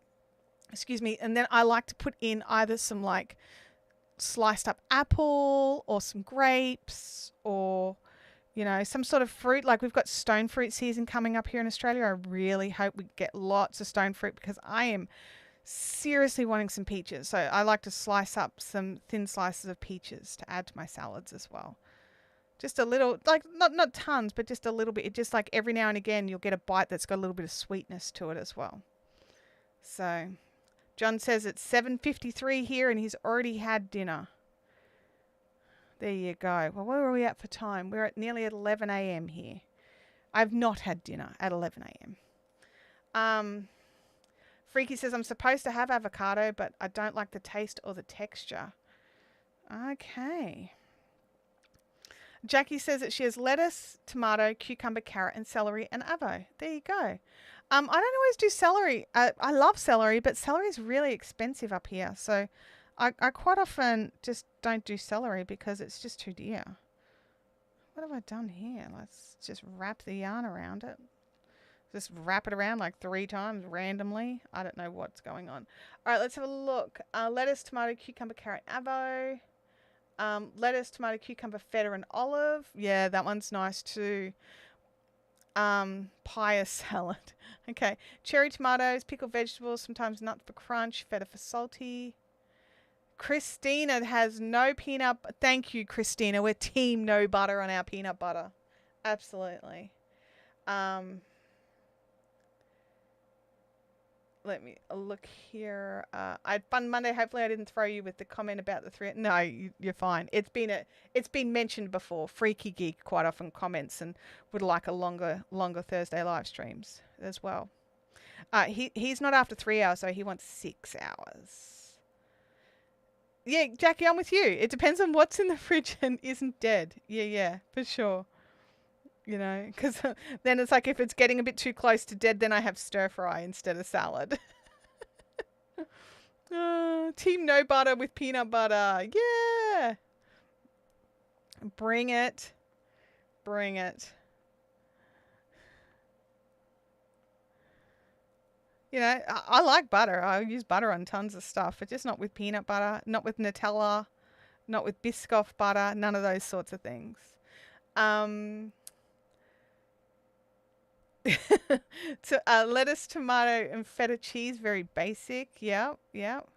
I like to put in either some like sliced up apple or some grapes or some sort of fruit. Like we've got stone fruit season coming up here in Australia. I really hope we get lots of stone fruit because I am seriously wanting some peaches. So I like to slice up some thin slices of peaches to add to my salads as well. Just a little, like not tons, but just a little bit. It just like every now and again you'll get a bite that's got a little bit of sweetness to it as well. So John says it's 7:53 here and he's already had dinner. There you go. Well, where are we at for time? We're at nearly at 11 a.m. here. I've not had dinner at 11 a.m. Freaky says, I'm supposed to have avocado, but I don't like the taste or the texture. Okay. Jackie says that she has lettuce, tomato, cucumber, carrot, and celery and avo. There you go. I don't always do celery. I love celery, but celery is really expensive up here. So I quite often just don't do celery because it's just too dear. What have I done here? Let's just wrap the yarn around it. Just wrap it around like 3 times randomly. I don't know what's going on. All right, let's have a look. Lettuce, tomato, cucumber, carrot, avo. Lettuce, tomato, cucumber, feta, and olive. Yeah, that one's nice too. Pie salad. Okay. Cherry tomatoes, pickled vegetables, sometimes nut for crunch, feta for salty. Christina has no peanut. Thank you, Christina. We're team no butter on our peanut butter. Absolutely. Let me look here. I had fun Monday. Hopefully I didn't throw you with the comment about the 3. No, you're fine. It's been mentioned before. Freaky Geek quite often comments and would like a longer Thursday live streams as well. He's not after 3 hours, so he wants 6 hours. Yeah, Jackie, I'm with you. It depends on what's in the fridge and isn't dead. Yeah, for sure. Because then it's like if it's getting a bit too close to dead, then I have stir fry instead of salad. Team no butter with peanut butter. Yeah. Bring it. Bring it. I like butter. I use butter on tons of stuff, but just not with peanut butter, not with Nutella, not with Biscoff butter, none of those sorts of things. Lettuce, tomato, and feta cheese. Very basic. Yep, yep.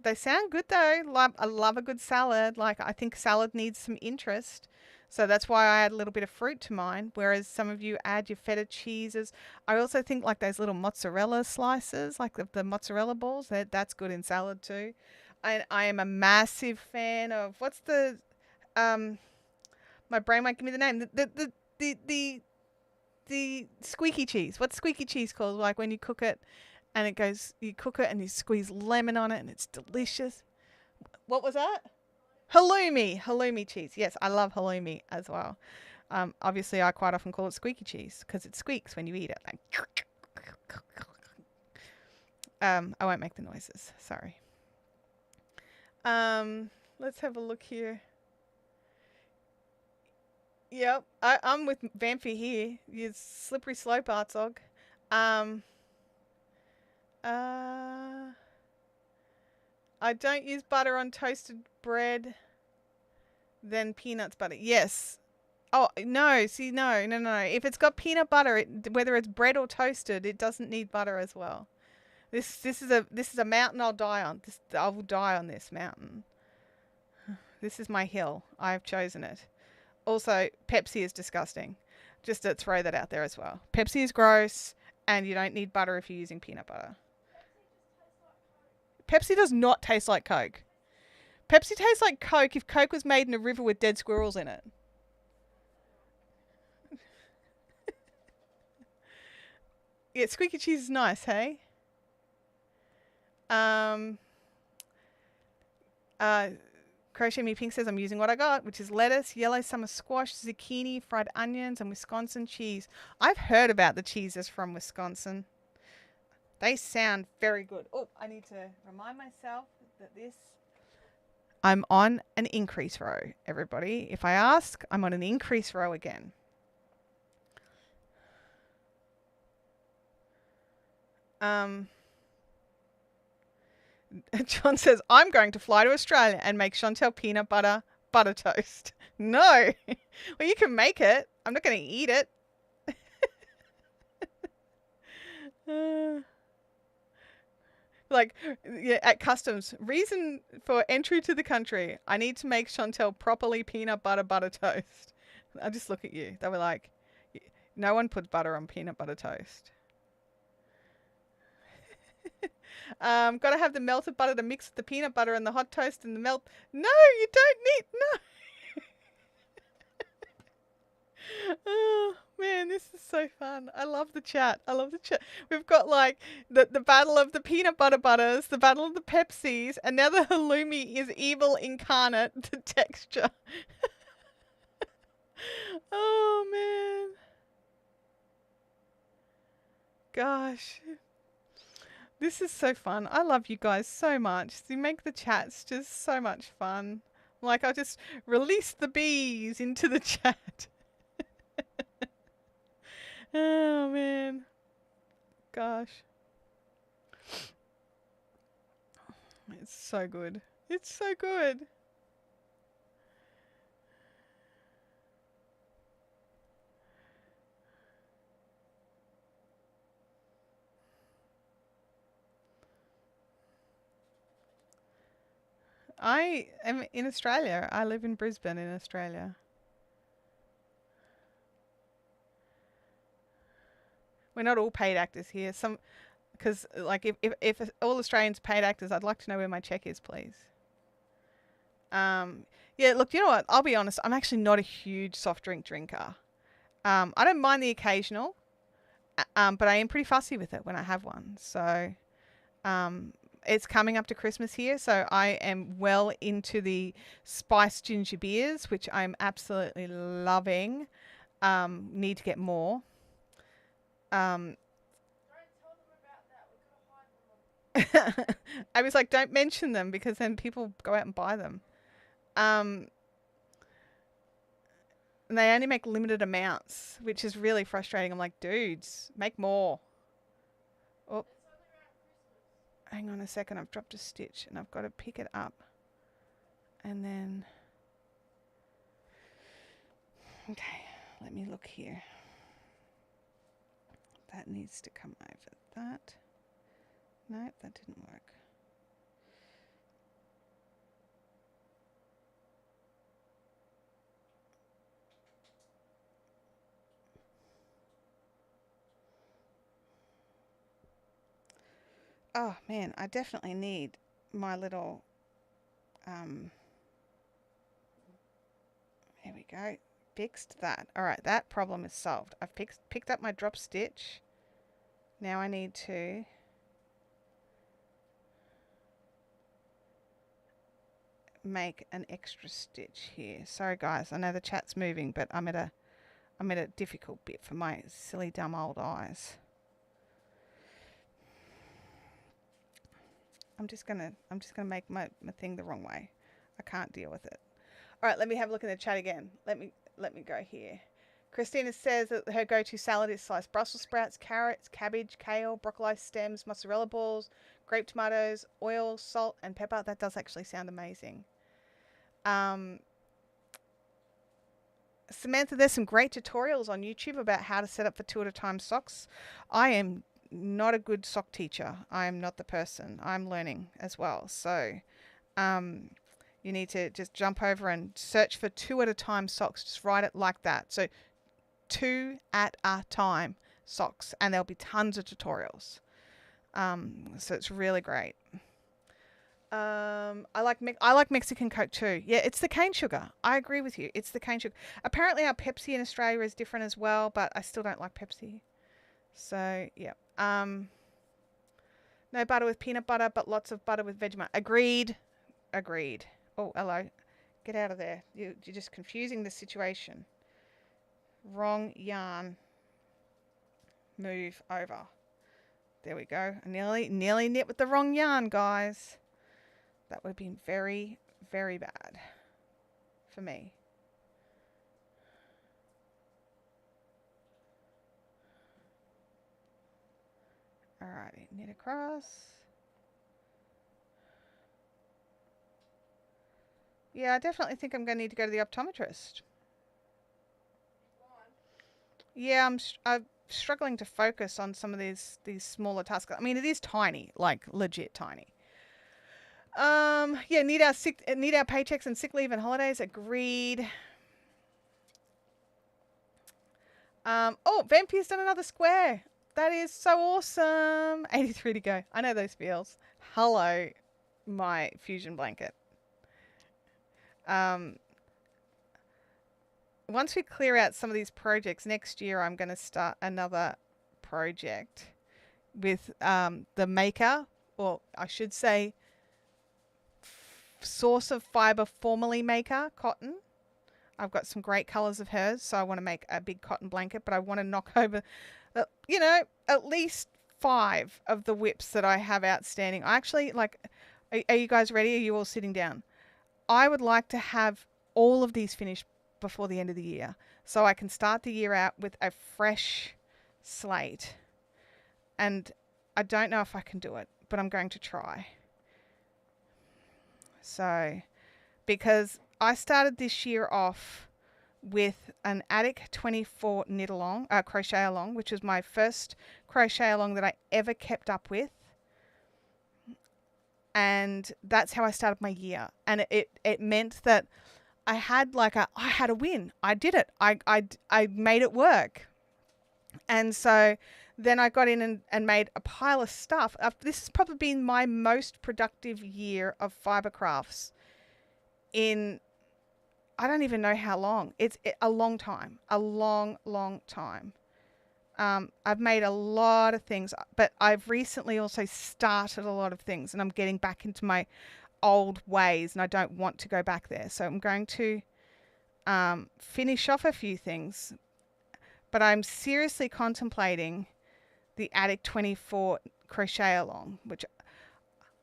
They sound good though. I love a good salad. Like I think salad needs some interest. So that's why I add a little bit of fruit to mine. Whereas some of you add your feta cheeses. I also think like those little mozzarella slices, like the mozzarella balls, that's good in salad too. I am a massive fan of what's the my brain won't give me the name. The squeaky cheese. What's squeaky cheese called? Like when you cook it and you cook it and you squeeze lemon on it and it's delicious. What was that? Halloumi cheese. Yes, I love halloumi as well. Obviously, I quite often call it squeaky cheese because it squeaks when you eat it. Like, I won't make the noises. Sorry. Let's have a look here. Yep, I'm with Vampy here. You slippery slope artsog. I don't use butter on toasted bread. Then peanuts butter. Yes. Oh no! See, no. If it's got peanut butter, whether it's bread or toasted, it doesn't need butter as well. This is a mountain I'll die on. I will die on this mountain. This is my hill. I've chosen it. Also, Pepsi is disgusting. Just to throw that out there as well. Pepsi is gross, and you don't need butter if you're using peanut butter. Pepsi does not taste like Coke. Pepsi tastes like Coke if Coke was made in a river with dead squirrels in it. Yeah, squeaky cheese is nice, hey? Crochet Me Pink says I'm using what I got, which is lettuce, yellow summer squash, zucchini, fried onions, and Wisconsin cheese. I've heard about the cheeses from Wisconsin. They sound very good. Oh, I need to remind myself that I'm on an increase row, everybody. If I ask, I'm on an increase row again. John says, I'm going to fly to Australia and make Chantelle peanut butter toast. No. Well, you can make it. I'm not going to eat it. Like, yeah, at customs, reason for entry to the country, I need to make Chantelle properly peanut butter toast. I just look at you. They were like, no one puts butter on peanut butter toast. Got to have the melted butter to mix with the peanut butter and the hot toast and the melt. No, you don't need. No. Oh man, this is so fun. I love the chat. We've got like the battle of the peanut butter butters, the battle of the Pepsis, and now the halloumi is evil incarnate. The texture. Oh man. Gosh. This is so fun. I love you guys so much. You make the chats just so much fun. Like, I'll just release the bees into the chat. Oh, man. Gosh. It's so good. It's so good. I am in Australia. I live in Brisbane in Australia. We're not all paid actors here. Because like if all Australians are paid actors, I'd like to know where my check is, please. Yeah, look, you know what? I'll be honest. I'm actually not a huge soft drink drinker. I don't mind the occasional, but I am pretty fussy with it when I have one. So, it's coming up to Christmas here, so I am well into the spiced ginger beers, which I'm absolutely loving. Need to get more. Don't tell them about that. We're gonna hide them. I was like, don't mention them because then people go out and buy them. And they only make limited amounts, which is really frustrating. I'm like, dudes, make more. Oh, hang on a second. I've dropped a stitch and I've got to pick it up. And then, okay, let me look here. that needs to come over that. Nope, that didn't work. Oh man, I definitely need my little, here we go, fixed that. All right, that problem is solved. I've picked up my drop stitch. Now I need to make an extra stitch here. Sorry guys, I know the chat's moving, but I'm at a difficult bit for my silly dumb old eyes. I'm just gonna make my thing the wrong way. I can't deal with it. All right, let me have a look in the chat again. Let me go here. Christina says that her go-to salad is sliced Brussels sprouts, carrots, cabbage, kale, broccoli stems, mozzarella balls, grape tomatoes, oil, salt, and pepper. That does actually sound amazing. Samantha, there's some great tutorials on YouTube about how to set up for 2 at a time socks. I am not a good sock teacher. I am not the person. I'm learning as well. So you need to just jump over and search for 2 at a time socks. Just write it like that. So 2 at a time socks, and there'll be tons of tutorials. So it's really great. I like Mexican Coke too. Yeah, it's the cane sugar. I agree with you. It's the cane sugar. Apparently our Pepsi in Australia is different as well, but I still don't like Pepsi. So, yeah. No butter with peanut butter, but lots of butter with Vegemite. Agreed. Agreed. Oh, hello. Get out of there. You're just confusing the situation. Wrong yarn. Move over. There we go. I nearly knit with the wrong yarn, guys. That would have been very, very bad for me. Alrighty, knit across. Yeah, I definitely think I'm going to need to go to the optometrist. Yeah, I'm struggling to focus on some of these smaller tasks. I mean, it is tiny, like legit tiny. Yeah, need our paychecks and sick leave and holidays. Agreed. Oh, Vampire's done another square. That is so awesome. 83 to go. I know those feels. Hello, my fusion blanket. Once we clear out some of these projects, next year I'm going to start another project with the maker, or I should say source of fiber, formerly maker, cotton. I've got some great colors of hers, so I want to make a big cotton blanket, but I want to knock over, at least 5 of the whips that I have outstanding. I actually, are you guys ready? Are you all sitting down? I would like to have all of these finished before the end of the year, so I can start the year out with a fresh slate. And I don't know if I can do it, but I'm going to try. So, because I started this year off with an Attic 24 knit along, crochet along, which was my first crochet along that I ever kept up with. And that's how I started my year. And it meant that I had a win. I did it. I made it work. And so then I got in and made a pile of stuff. This has probably been my most productive year of fiber crafts in, I don't even know how long. It's a long time. A long, long time. I've made a lot of things, but I've recently also started a lot of things, and I'm getting back into my old ways, and I don't want to go back there. So I'm going to finish off a few things, but I'm seriously contemplating the Attic 24 crochet along, which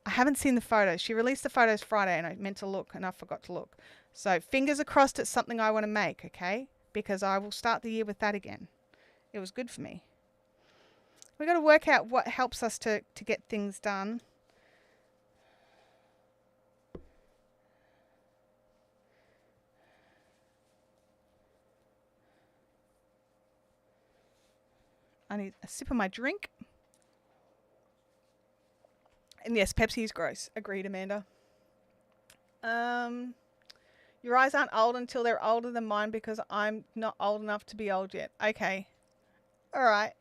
I haven't seen the photos. She released the photos Friday, and I meant to look, and I forgot to look. So fingers are crossed it's something I want to make, okay? Because I will start the year with that again. It was good for me. We've got to work out what helps us to get things done. I need a sip of my drink. And yes, Pepsi is gross. Agreed, Amanda. Your eyes aren't old until they're older than mine because I'm not old enough to be old yet. Okay. All right.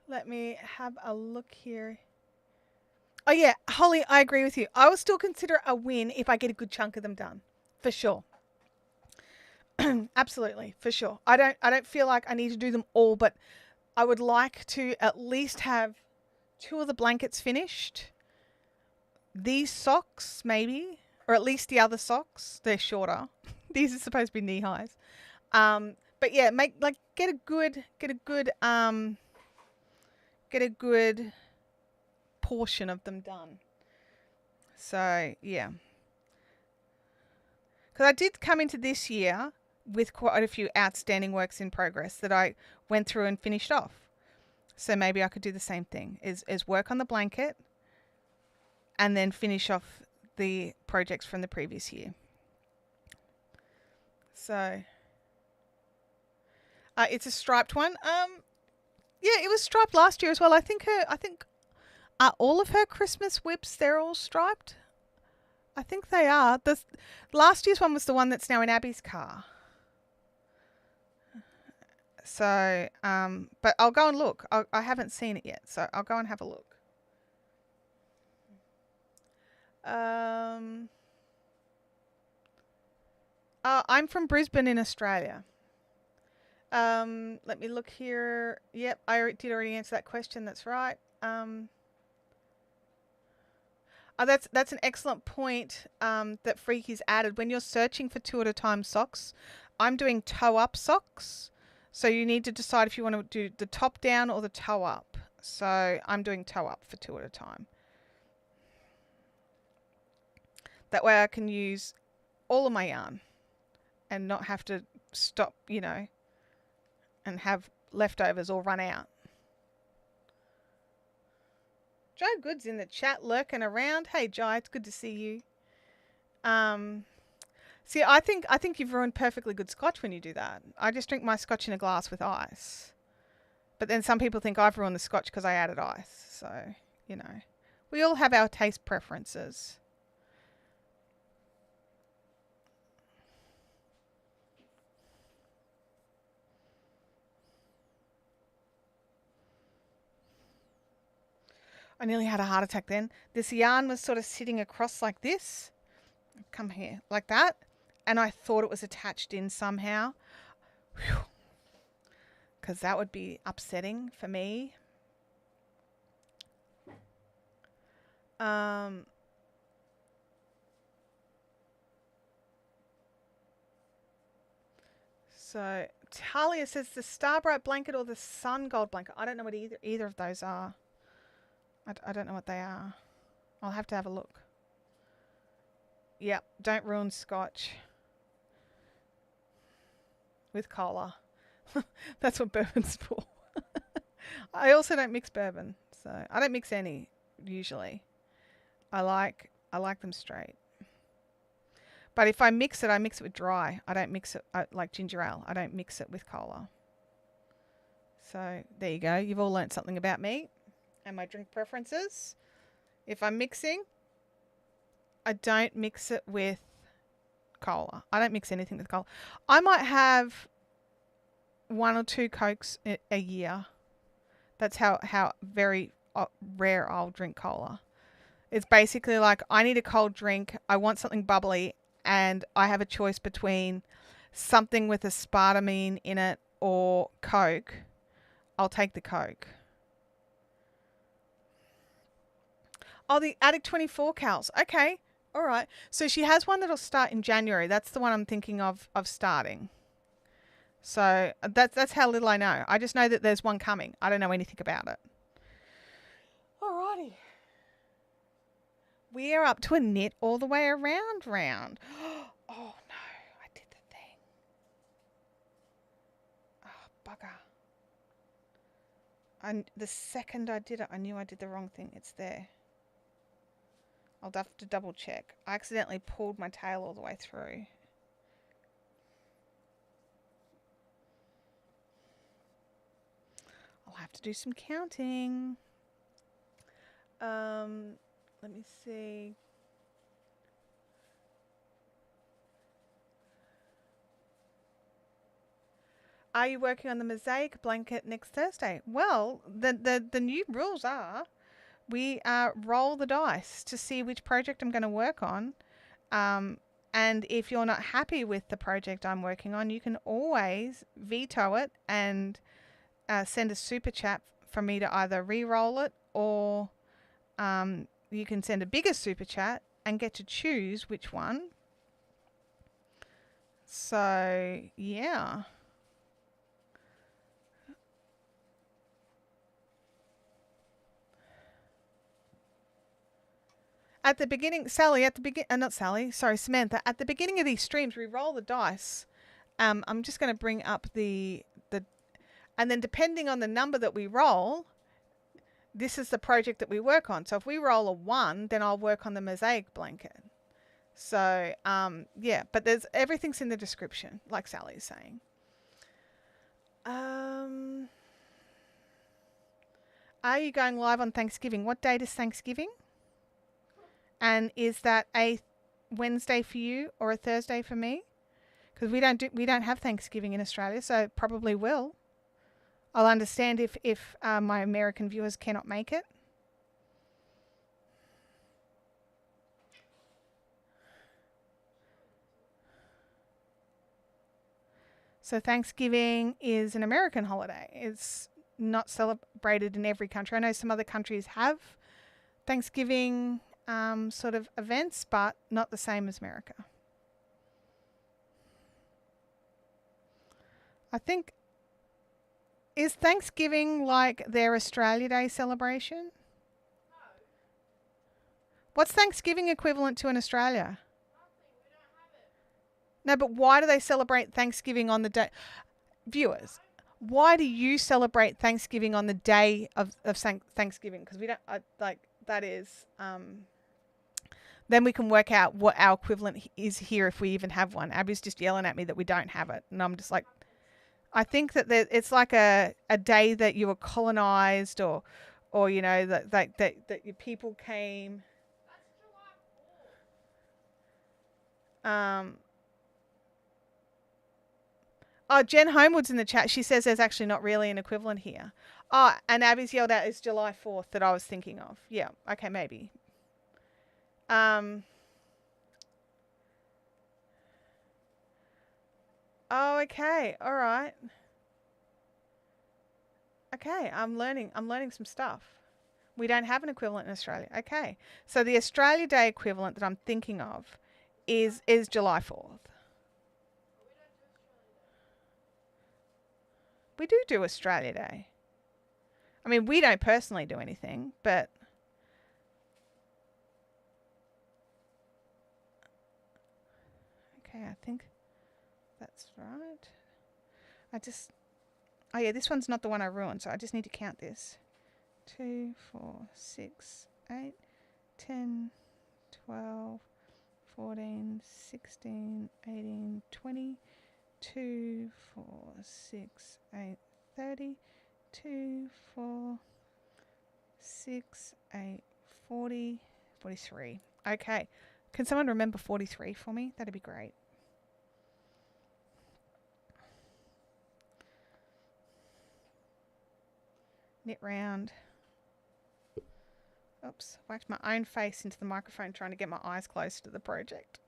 Let me have a look here. Oh yeah, Holly, I agree with you. I will still consider a win if I get a good chunk of them done. For sure. Absolutely, for sure. I don't feel like I need to do them all, but I would like to at least have 2 of the blankets finished. These socks, maybe, or at least the other socks. They're shorter. These are supposed to be knee highs. But yeah, get a good portion of them done. So yeah, because I did come into this year with quite a few outstanding works in progress that I went through and finished off. So maybe I could do the same thing: is work on the blanket and then finish off the projects from the previous year. So it's a striped one. Yeah, it was striped last year as well. I think all of her Christmas whips, they're all striped. I think they are. The last year's one was the one that's now in Abby's car. So, but I'll go and look. I haven't seen it yet, so I'll go and have a look. I'm from Brisbane in Australia. Let me look here. Yep, I did already answer that question. That's right. That's an excellent point that Freaky's added. When you're searching for 2 at a time socks, I'm doing toe up socks. So you need to decide if you want to do the top down or the toe up. So I'm doing toe up for 2 at a time. That way I can use all of my yarn and not have to stop, and have leftovers or run out. Joe Good's in the chat lurking around. Hey, Joe, it's good to see you. See, I think you've ruined perfectly good scotch when you do that. I just drink my scotch in a glass with ice. But then some people think I've ruined the scotch because I added ice. So, we all have our taste preferences. I nearly had a heart attack then. This yarn was sort of sitting across like this. Come here, like that. And I thought it was attached in somehow. Because that would be upsetting for me. So Talia says the Starbright blanket or the Sun Gold blanket. I don't know what either of those are. I don't know what they are. I'll have to have a look. Yep, don't ruin scotch with cola. That's what bourbon's for. I also don't mix bourbon, so I don't mix any usually. I like them straight. But if I mix it with dry. I don't mix it like ginger ale. I don't mix it with cola. So there you go. You've all learnt something about me and my drink preferences. If I'm mixing, I don't mix it with cola. I don't mix anything with cola. I might have 1 or 2 Cokes a year. That's how very rare I'll drink cola. It's basically like I need a cold drink. I want something bubbly, and I have a choice between something with aspartame in it or Coke. I'll take the Coke. Oh, the Addict 24 Cals. Okay. All right. So she has one that'll start in January. That's the one I'm thinking of starting. So that's how little I know. I just know that there's one coming. I don't know anything about it. Alrighty. We are up to a knit all the way around round. Oh no, I did the thing. Oh, bugger. The second I did it, I knew I did the wrong thing. It's there. I'll have to double check. I accidentally pulled my tail all the way through. have to do some counting. Let me see. Are you working on the mosaic blanket next Thursday? Well, the new rules are we roll the dice to see which project I'm going to work on. And if you're not happy with the project I'm working on, you can always veto it and send a super chat for me to either re-roll it, or you can send a bigger super chat and get to choose which one. So, yeah. At the beginning, Samantha, at the beginning of these streams, we roll the dice. I'm just going to bring up and then depending on the number that we roll, this is the project that we work on. So if we roll a 1, then I'll work on the mosaic blanket. So, yeah, but everything's in the description, like Sally's saying. Are you going live on Thanksgiving? What date is Thanksgiving? And is that a Wednesday for you or a Thursday for me? Because we don't have Thanksgiving in Australia, so probably will. I'll understand if my American viewers cannot make it. So Thanksgiving is an American holiday. It's not celebrated in every country. I know some other countries have Thanksgiving sort of events, but not the same as America. I think, is Thanksgiving like their Australia Day celebration? No. What's Thanksgiving equivalent to in Australia? Nothing. We don't have it. No, but why do they celebrate Thanksgiving on the day? Viewers, why do you celebrate Thanksgiving on the day of Thanksgiving? Because we don't, like, that is... then we can work out what our equivalent is here if we even have one. Abby's just yelling at me that we don't have it. And I'm just like, I think that it's like a day that you were colonized or you know, that your people came. That's July 4th. Oh, Jen Homewood's in the chat. She says there's actually not really an equivalent here. Oh, and Abby's yelled out it's July 4th that I was thinking of. Yeah, okay, maybe. Oh, okay. All right. Okay, I'm learning some stuff. We don't have an equivalent in Australia. Okay. So the Australia Day equivalent that I'm thinking of is July 4th. We do Australia Day. I mean, we don't personally do anything, but okay, I think that's right. Oh yeah, this one's not the one I ruined, so I just need to count this. 2, 4, 6, 8, 10, 12, 14, 16, 18, 20, 2, 4, 6, 8, 30, 2, 4, 6, 8, 40, 43. Okay. Can someone remember 43 for me? That'd be great. Knit round. Oops, whacked my own face into the microphone trying to get my eyes close to the project.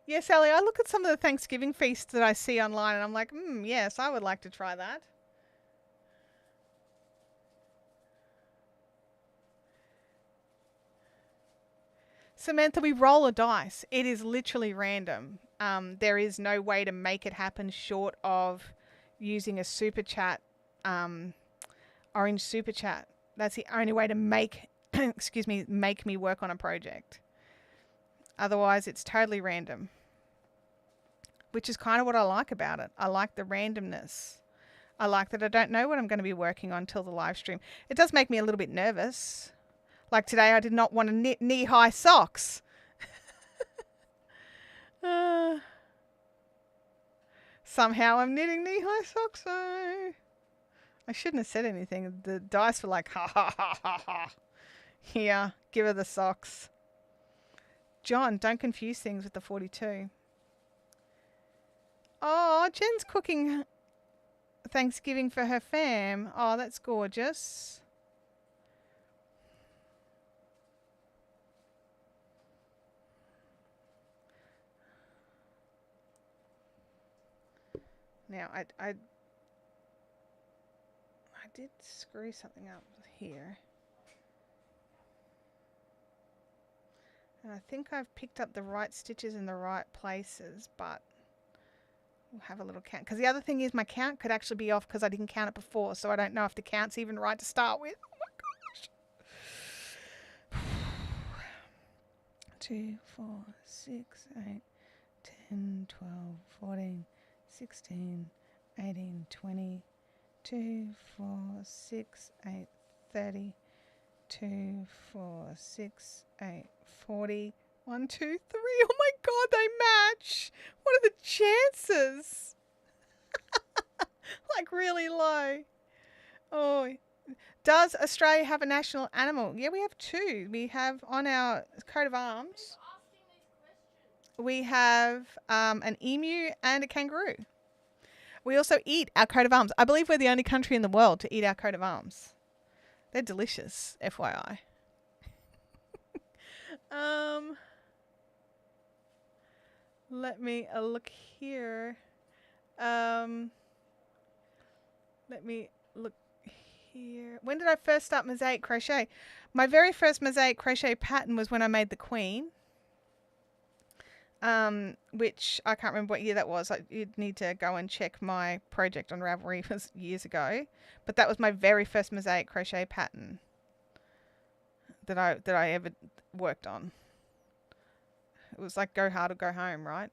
Yes, Ellie, I look at some of the Thanksgiving feasts that I see online and I'm like, yes, I would like to try that. Samantha, we roll a dice. It is literally random. There is no way to make it happen short of using a super chat, orange super chat. That's the only way to make excuse me, make me work on a project. Otherwise, it's totally random, which is kind of what I like about it. I like the randomness. I like that I don't know what I'm going to be working on till the live stream. It does make me a little bit nervous. Like today, I did not want to knit knee-high socks. Somehow I'm knitting knee-high socks. So I shouldn't have said anything. The dice were like, ha ha ha ha ha. Here, give her the socks. John, don't confuse things with the 42. Oh, Jen's cooking Thanksgiving for her fam. Oh, that's gorgeous. Now, I did screw something up here. And I think I've picked up the right stitches in the right places, but we'll have a little count. Because the other thing is my count could actually be off because I didn't count it before, so I don't know if the count's even right to start with. Oh my gosh. 2, 4, 6, 8, 10, 12, 14, 16, 18, 20, 2, 4, 6, 8, 30, 2, 4, 6, 8, 40, 1, 2, 3. Oh my God, they match. What are the chances? Like really low. Oh, does Australia have a national animal? Yeah, we have two. We have on our coat of arms, we have an emu and a kangaroo. We also eat our coat of arms. I believe we're the only country in the world to eat our coat of arms. They're delicious, FYI. Let me look here. Let me look here. When did I first start mosaic crochet? My very first mosaic crochet pattern was when I made the queen. Which I can't remember what year that was. You'd need to go and check my project on Ravelry. It was years ago. But that was my very first mosaic crochet pattern that I ever worked on. It was like go hard or go home, right?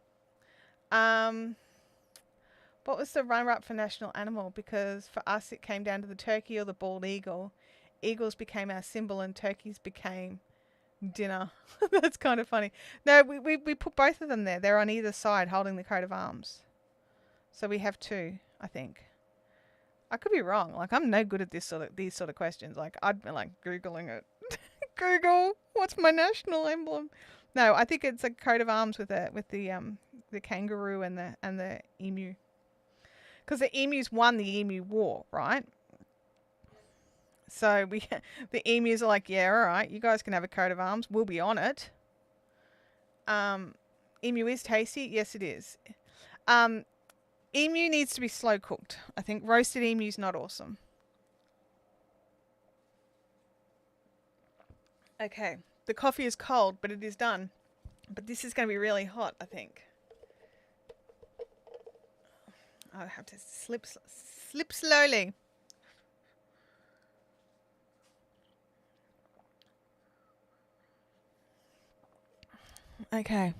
What was the runner-up for national animal? Because for us it came down to the turkey or the bald eagle. Eagles became our symbol and turkeys became dinner. That's kind of funny. No, we put both of them there. They're on either side holding the coat of arms. So we have two, I think. I could be wrong. Like I'm no good at these sort of questions. Like I'd be like Googling it. Google, what's my national emblem? No, I think it's a coat of arms with the kangaroo and the emu. Because the emus won the emu war, right? So the emus are like, yeah, all right, you guys can have a coat of arms. We'll be on it. Emu is tasty. Yes, it is. Emu needs to be slow cooked. I think roasted emu's not awesome. Okay, the coffee is cold, but it is done. But this is going to be really hot, I think. I have to slip slowly. Okay.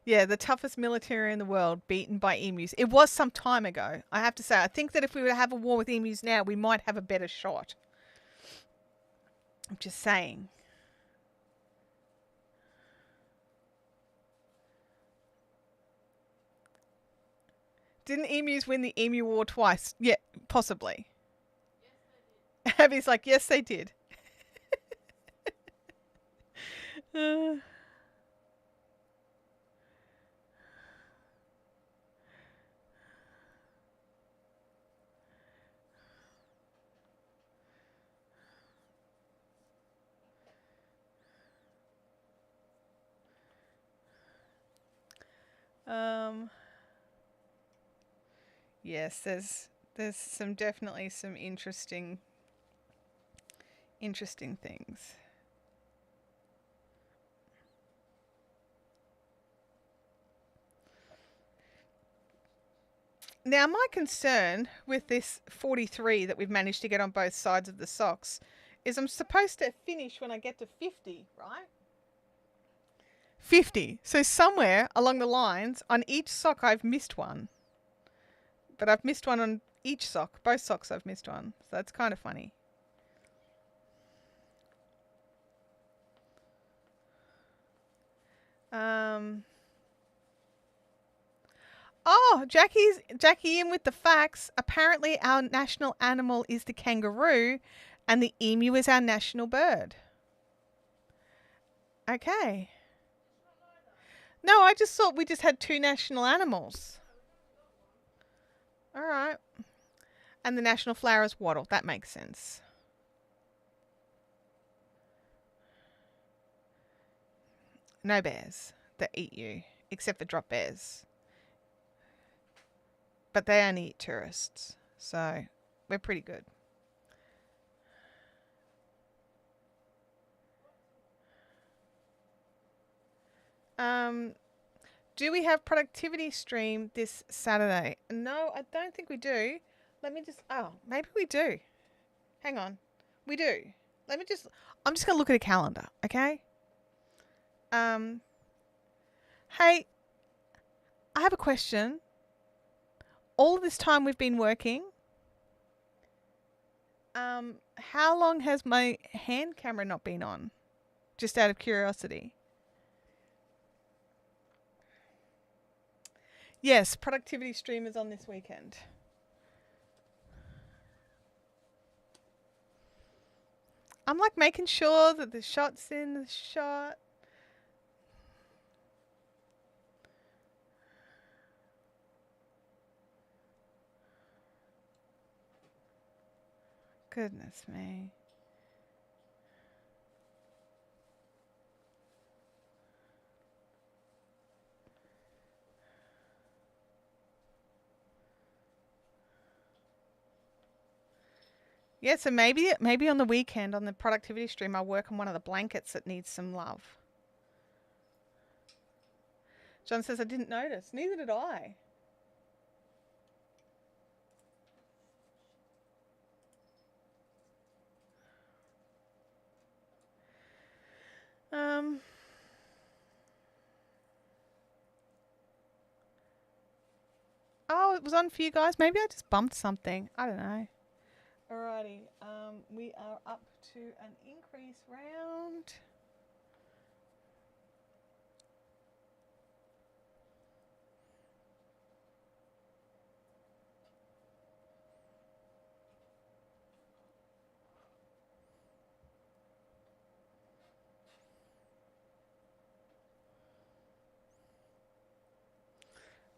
Yeah, the toughest military in the world beaten by emus. It was some time ago, I have to say. I think that if we were to have a war with emus now, we might have a better shot. I'm just saying. Didn't emus win the emu war twice? Yeah, possibly. Yes, they did. Abby's like, yes, they did. Yes, there's definitely some interesting things. Now, my concern with this 43 that we've managed to get on both sides of the socks is I'm supposed to finish when I get to 50, right? 50. So somewhere along the lines, on each sock I've missed one. But I've missed one on each sock. Both socks I've missed one. So that's kind of funny. Oh, Jackie in with the facts. Apparently our national animal is the kangaroo and the emu is our national bird. Okay. No, I just thought we just had two national animals. All right. And the national flower is wattle. That makes sense. No bears that eat you, except for drop bears. But they only eat tourists, so we're pretty good. Do we have productivity stream this Saturday? No, I don't think we do. Let me just, oh, maybe we do. Hang on. We do. I'm just going to look at a calendar, okay? Hey, I have a question. All of this time we've been working, how long has my hand camera not been on? Just out of curiosity. Yes, productivity stream is on this weekend. I'm like making sure that the shot's in the shot. Goodness me. Yeah, so maybe on the weekend on the productivity stream I'll work on one of the blankets that needs some love. John says I didn't notice. Neither did I. Oh, it was on for you guys. Maybe I just bumped something. I don't know. Alrighty. We are up to an increase round.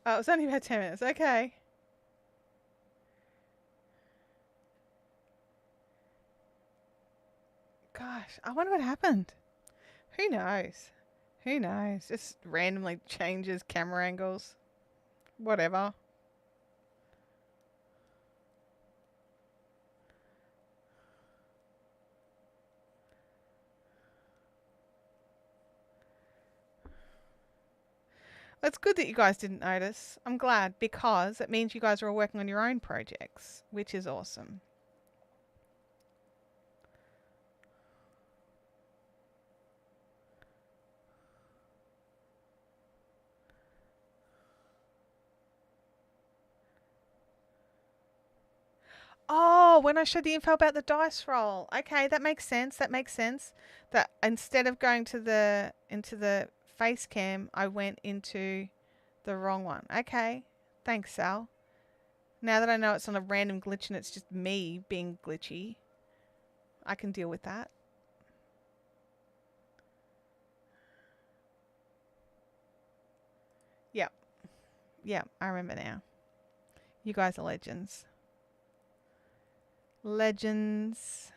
Oh, it was only about 10 minutes. Okay. Gosh, I wonder what happened. Who knows? Who knows? Just randomly changes camera angles. Whatever. It's good that you guys didn't notice. I'm glad because it means you guys are all working on your own projects, which is awesome. Oh, when I showed the info about the dice roll. Okay, that makes sense. That makes sense. That instead of going to into the face cam, I went into the wrong one. Okay. Thanks, Sal. Now that I know it's on a random glitch and it's just me being glitchy, I can deal with that. Yep. Yep, I remember now. You guys are legends. Legends.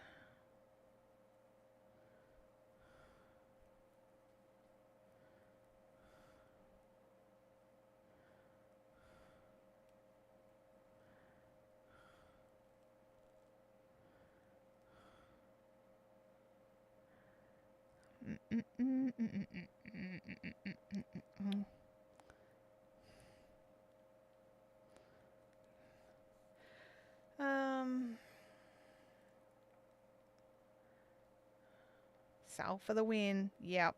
Sell for the win. Yep.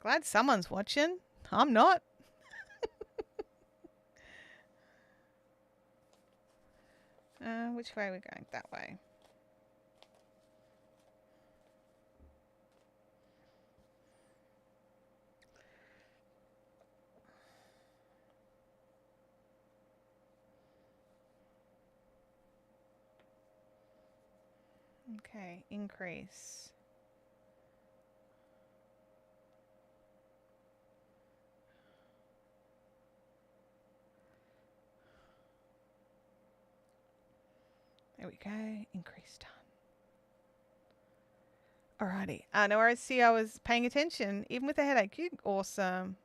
Glad someone's watching. I'm not. Which way are we going? That way. Okay, increase. There we go. Increase done. Alrighty. No worries. See, I was paying attention, even with a headache. You awesome.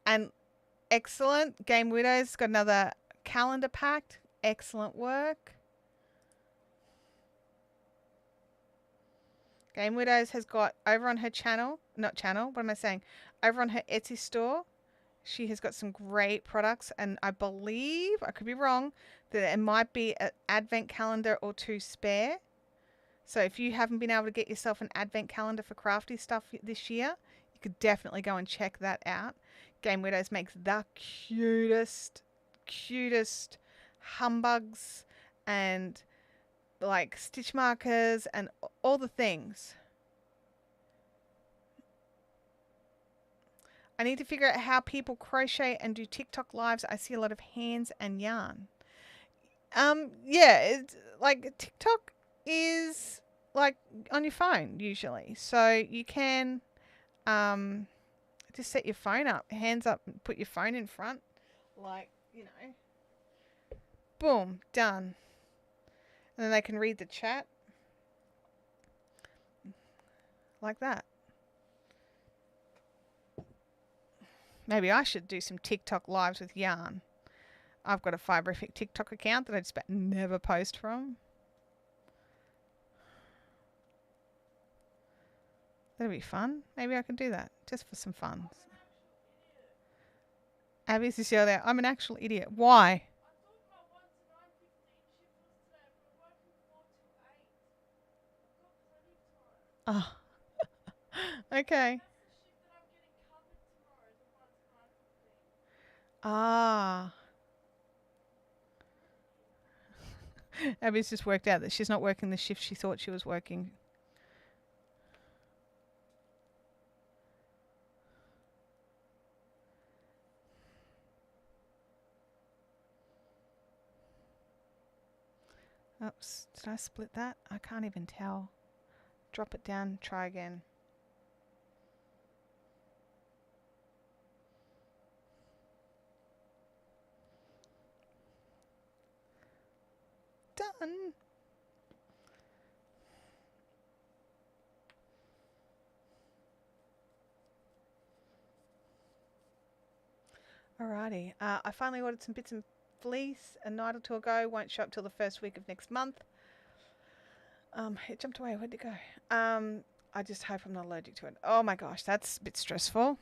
And excellent. Game Widows got another calendar packed. Excellent work. Game Widows has got over on her channel, not channel, what am I saying? Over on her Etsy store, she has got some great products, and I believe, I could be wrong, that it might be an advent calendar or two spare. So if you haven't been able to get yourself an advent calendar for crafty stuff this year, you could definitely go and check that out. Game Widows makes the cutest humbugs and like stitch markers and all the things. I need to figure out how people crochet and do TikTok lives. I see a lot of hands and yarn. Yeah, it's like TikTok is like on your phone usually. So you can just set your phone up, hands up, and put your phone in front. Like, you know. Boom, done. And then they can read the chat. Like that. Maybe I should do some TikTok lives with yarn. I've got a Fibrific TikTok account that I just about never post from. That'd be fun. Maybe I could do that just for some fun. Abbies is yelled out, I'm an actual idiot. Why? Oh. Okay. Ah. Abby's just worked out that she's not working the shift she thought she was working. Oops, did I split that? I can't even tell. Drop it down, try again. Done. Alrighty. I finally ordered some bits and fleece. A night or two ago. Won't show up till the first week of next month. It jumped away. Where'd it go? I just hope I'm not allergic to it. Oh my gosh, that's a bit stressful.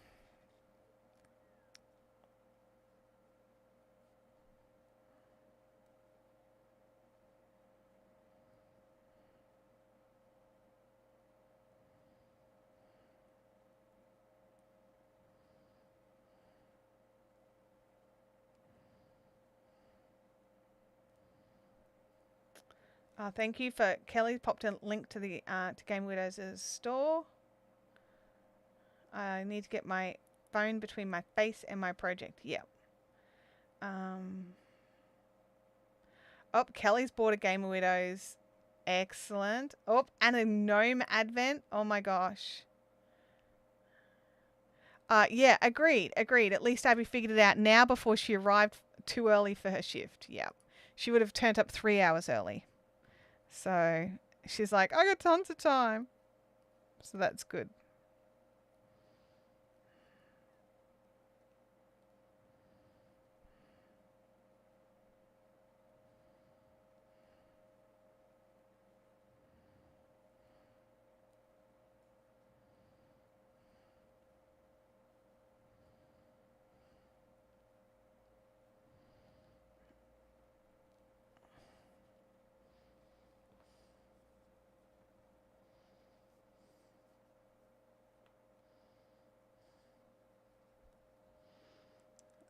Thank you for Kelly. Popped a link to the to Game Widows' store. I need to get my phone between my face and my project. Yep. Oh, Kelly's bought a Game Widows. Excellent. Oh, and a gnome advent. Oh my gosh. Yeah, agreed. At least Abby figured it out now before she arrived too early for her shift. Yep. She would have turned up 3 hours early. So she's like, I got tons of time. So that's good.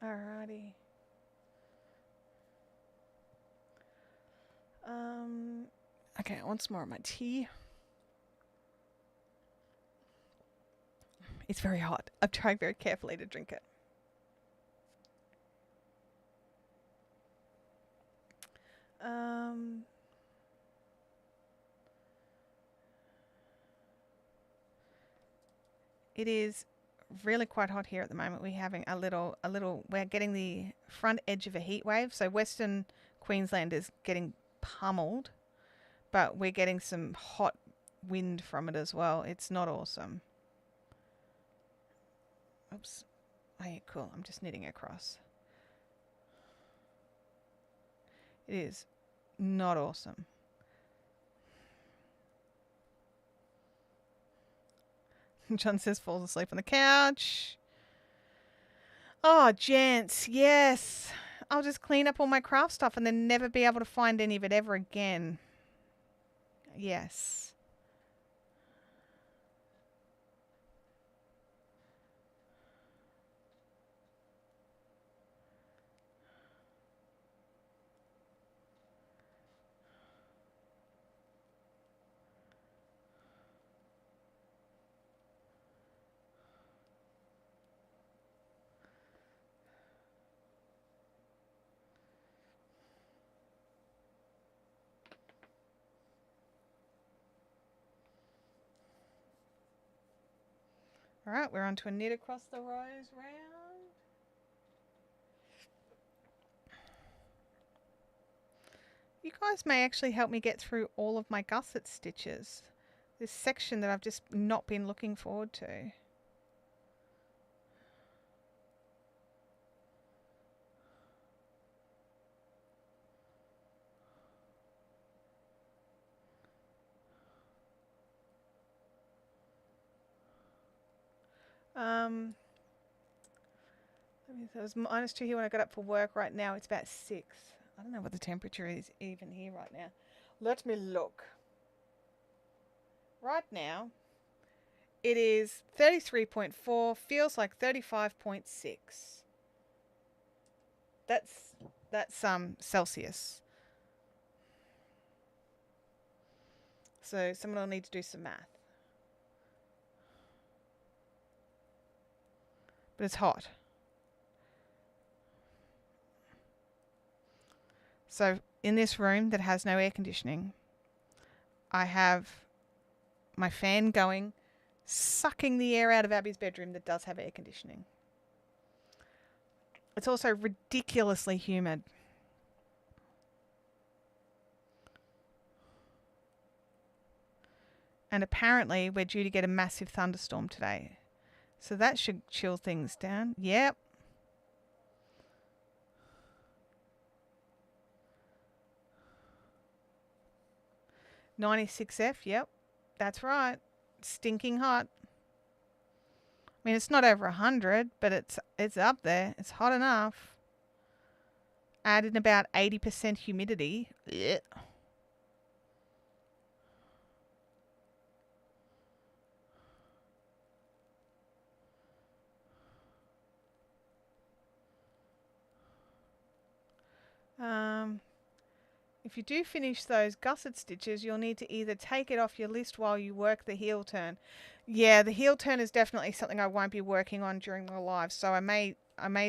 Alrighty. Okay, I want some more of my tea. It's very hot. I'm trying very carefully to drink it. It is really quite hot here at the moment. We're having we're getting the front edge of a heat wave. So Western Queensland is getting pummeled, but we're getting some hot wind from it as well. It's not awesome. Oops. Oh yeah, cool. I'm just knitting across. It is not awesome. John says falls asleep on the couch. Oh, gents, yes. I'll just clean up all my craft stuff and then never be able to find any of it ever again. Yes. All right, we're on to a knit across the rows round. You guys may actually help me get through all of my gusset stitches. This section that I've just not been looking forward to. It was -2 here when I got up for work. Right now it's about 6. I don't know what the temperature is even here right now. Let me look. Right now it is 33.4, feels like 35.6. That's Celsius. So someone will need to do some math. But it's hot. So in this room that has no air conditioning, I have my fan going, sucking the air out of Abby's bedroom that does have air conditioning. It's also ridiculously humid. And apparently we're due to get a massive thunderstorm today. So that should chill things down. Yep. (96F), yep, that's right. Stinking hot. I mean, it's not over 100, but it's up there. It's hot enough. Add in about 80% humidity. Ugh. If you do finish those gusset stitches, you'll need to either take it off your list while you work the heel turn. Yeah, the heel turn is definitely something I won't be working on during my live, so I may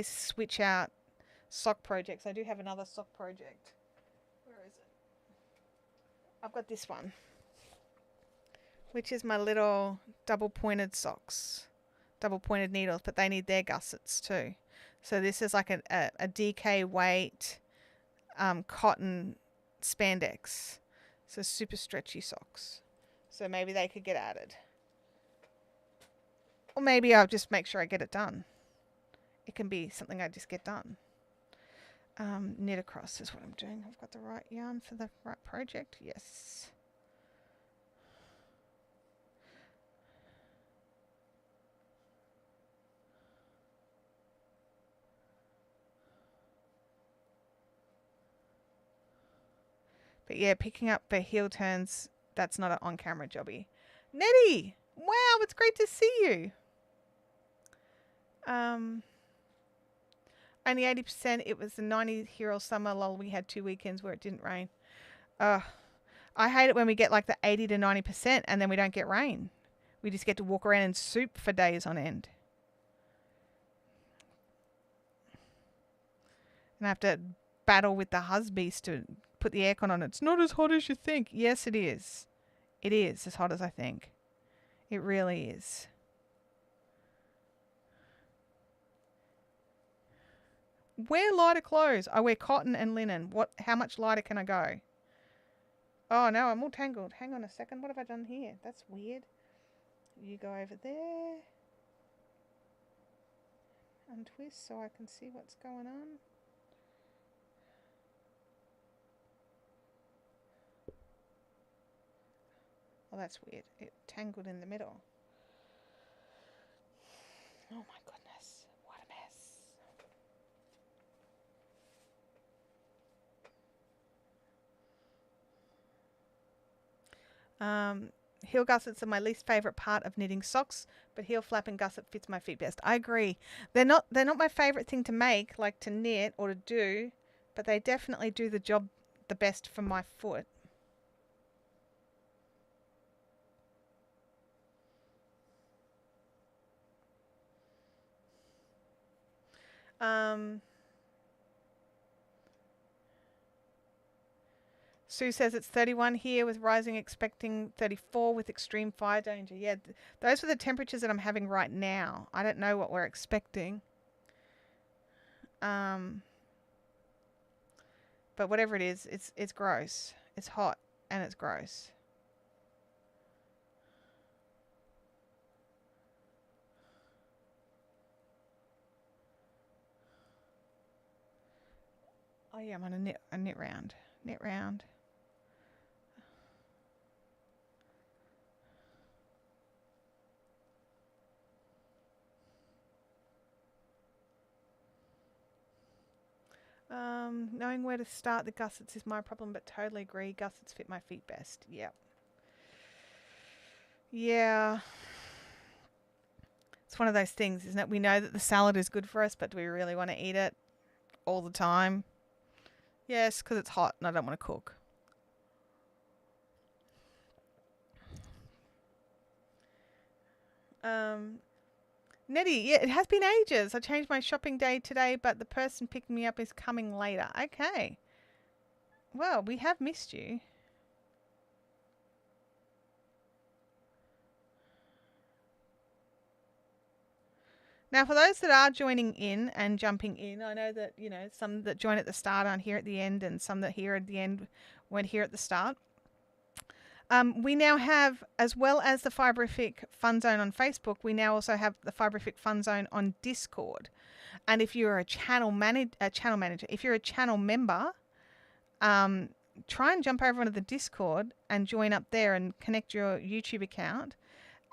switch out sock projects. I do have another sock project. Where is it? I've got this one, which is my little double pointed socks, double pointed needles, but they need their gussets too. So this is like a DK weight cotton spandex, so super stretchy socks. So maybe they could get added, or maybe I'll just make sure I get it done. It can be something I just get done. Knit across is what I'm doing. I've got the right yarn for the right project. Yes. But yeah, picking up the heel turns, that's not an on-camera jobby. Nettie! Wow, it's great to see you. Only 80%. It was the 90 here all summer. Lol, we had 2 weekends where it didn't rain. I hate it when we get like the 80 to 90% and then we don't get rain. We just get to walk around in soup for days on end. And I have to battle with the husbands to put the aircon on. It's not as hot as you think. Yes, it is. It is as hot as I think. It really is. Wear lighter clothes. I wear cotton and linen. How much lighter can I go? Oh no, I'm all tangled. Hang on a second. What have I done here? That's weird. You go over there. Untwist so I can see what's going on. Oh, that's weird. It tangled in the middle. Oh my goodness. What a mess. Heel gussets are my least favourite part of knitting socks, but heel flap and gusset fits my feet best. I agree. They're not my favourite thing to make, like to knit or to do, but they definitely do the job the best for my foot. Sue says it's 31 here with rising, expecting 34 with extreme fire danger. Yeah, those are the temperatures that I'm having right now. I don't know what we're expecting. But whatever it is, it's gross. It's hot and it's gross. Oh yeah, I'm on a knit round. Knit round. Knowing where to start the gussets is my problem, but totally agree. Gussets fit my feet best. Yep. Yeah. It's one of those things, isn't it? We know that the salad is good for us, but do we really want to eat it all the time? Yes, because it's hot and I don't want to cook. Nettie, yeah, it has been ages. I changed my shopping day today, but the person picking me up is coming later. Okay. Well, we have missed you. Now, for those that are joining in and jumping in, I know that, some that join at the start aren't here at the end, and some that here at the end weren't here at the start. We now have, as well as the Fiberific Fun Zone on Facebook, we now also have the Fiberific Fun Zone on Discord. And if you're a channel manager, if you're a channel member, try and jump over onto the Discord and join up there and connect your YouTube account.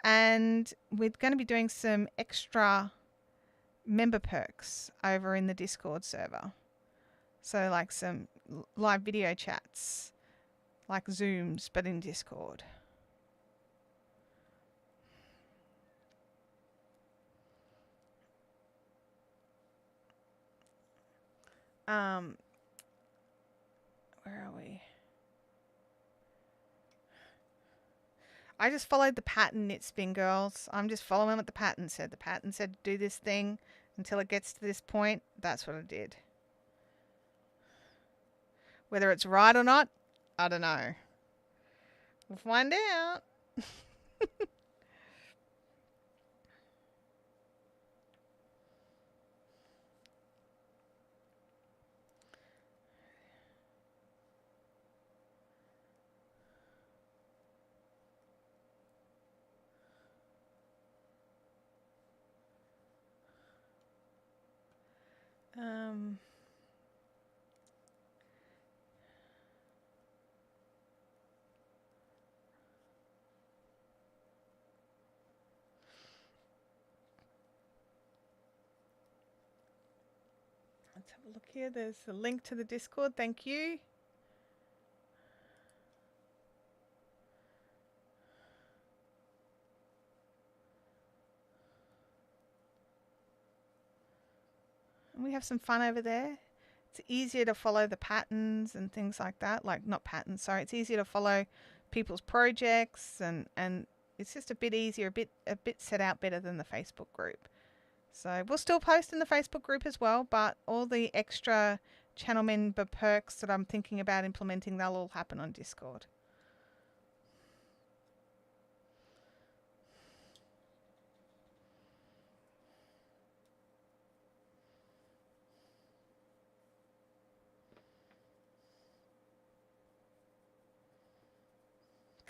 And we're going to be doing some extra member perks over in the Discord server. So like some live video chats, like Zooms, but in Discord. Where are we? I just followed the pattern, Knit Spin Girls. I'm just following what the pattern said. The pattern said do this thing until it gets to this point. That's what I did. Whether it's right or not, I don't know. We'll find out. Let's have a look here. There's a link to the Discord. Thank you. We have some fun over there. It's easier to follow the patterns and things like that. Like, not patterns, sorry. It's easier to follow people's projects, and it's just a bit easier, a bit set out better than the Facebook group. So we'll still post in the Facebook group as well, but all the extra channel member perks that I'm thinking about implementing, they'll all happen on Discord.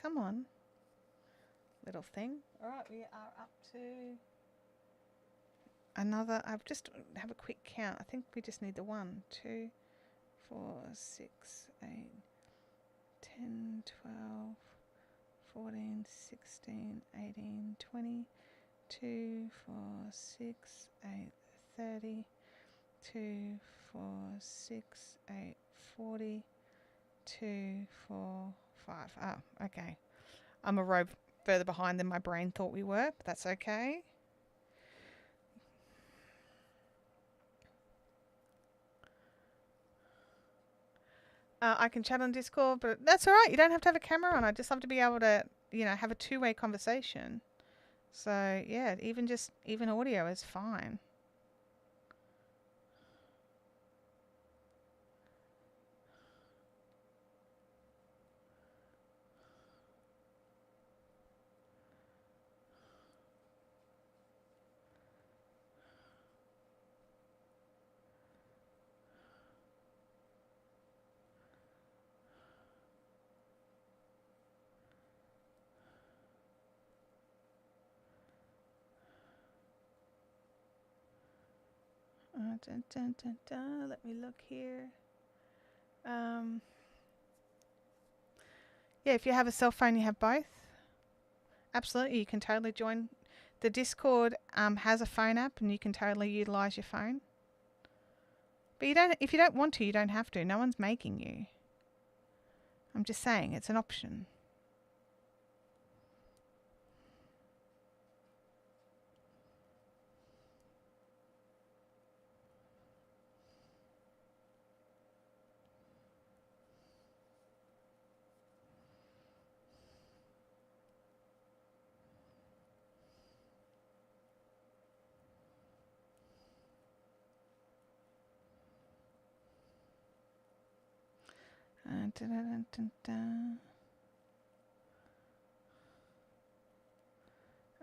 Come on, little thing. All right, we are up to another. I'll just have a quick count. I think we just need the 1, 2, 4, 6, 8, 10, 12, 14, 16, 18, 20, 2, 4, 6, 8, 30, 2, 4, 6, 8, 40, 2, 4, 5. Oh, okay. I'm a row further behind than my brain thought we were, but that's okay. I can chat on Discord, but that's all right. You don't have to have a camera on. I just love to be able to, have a two-way conversation. So, yeah, even audio is fine. Let me look here. Yeah, if you have a cell phone, you have both. Absolutely, you can totally join. The Discord has a phone app, and you can totally utilize your phone. But if you don't want to, you don't have to. No one's making you. I'm just saying, it's an option.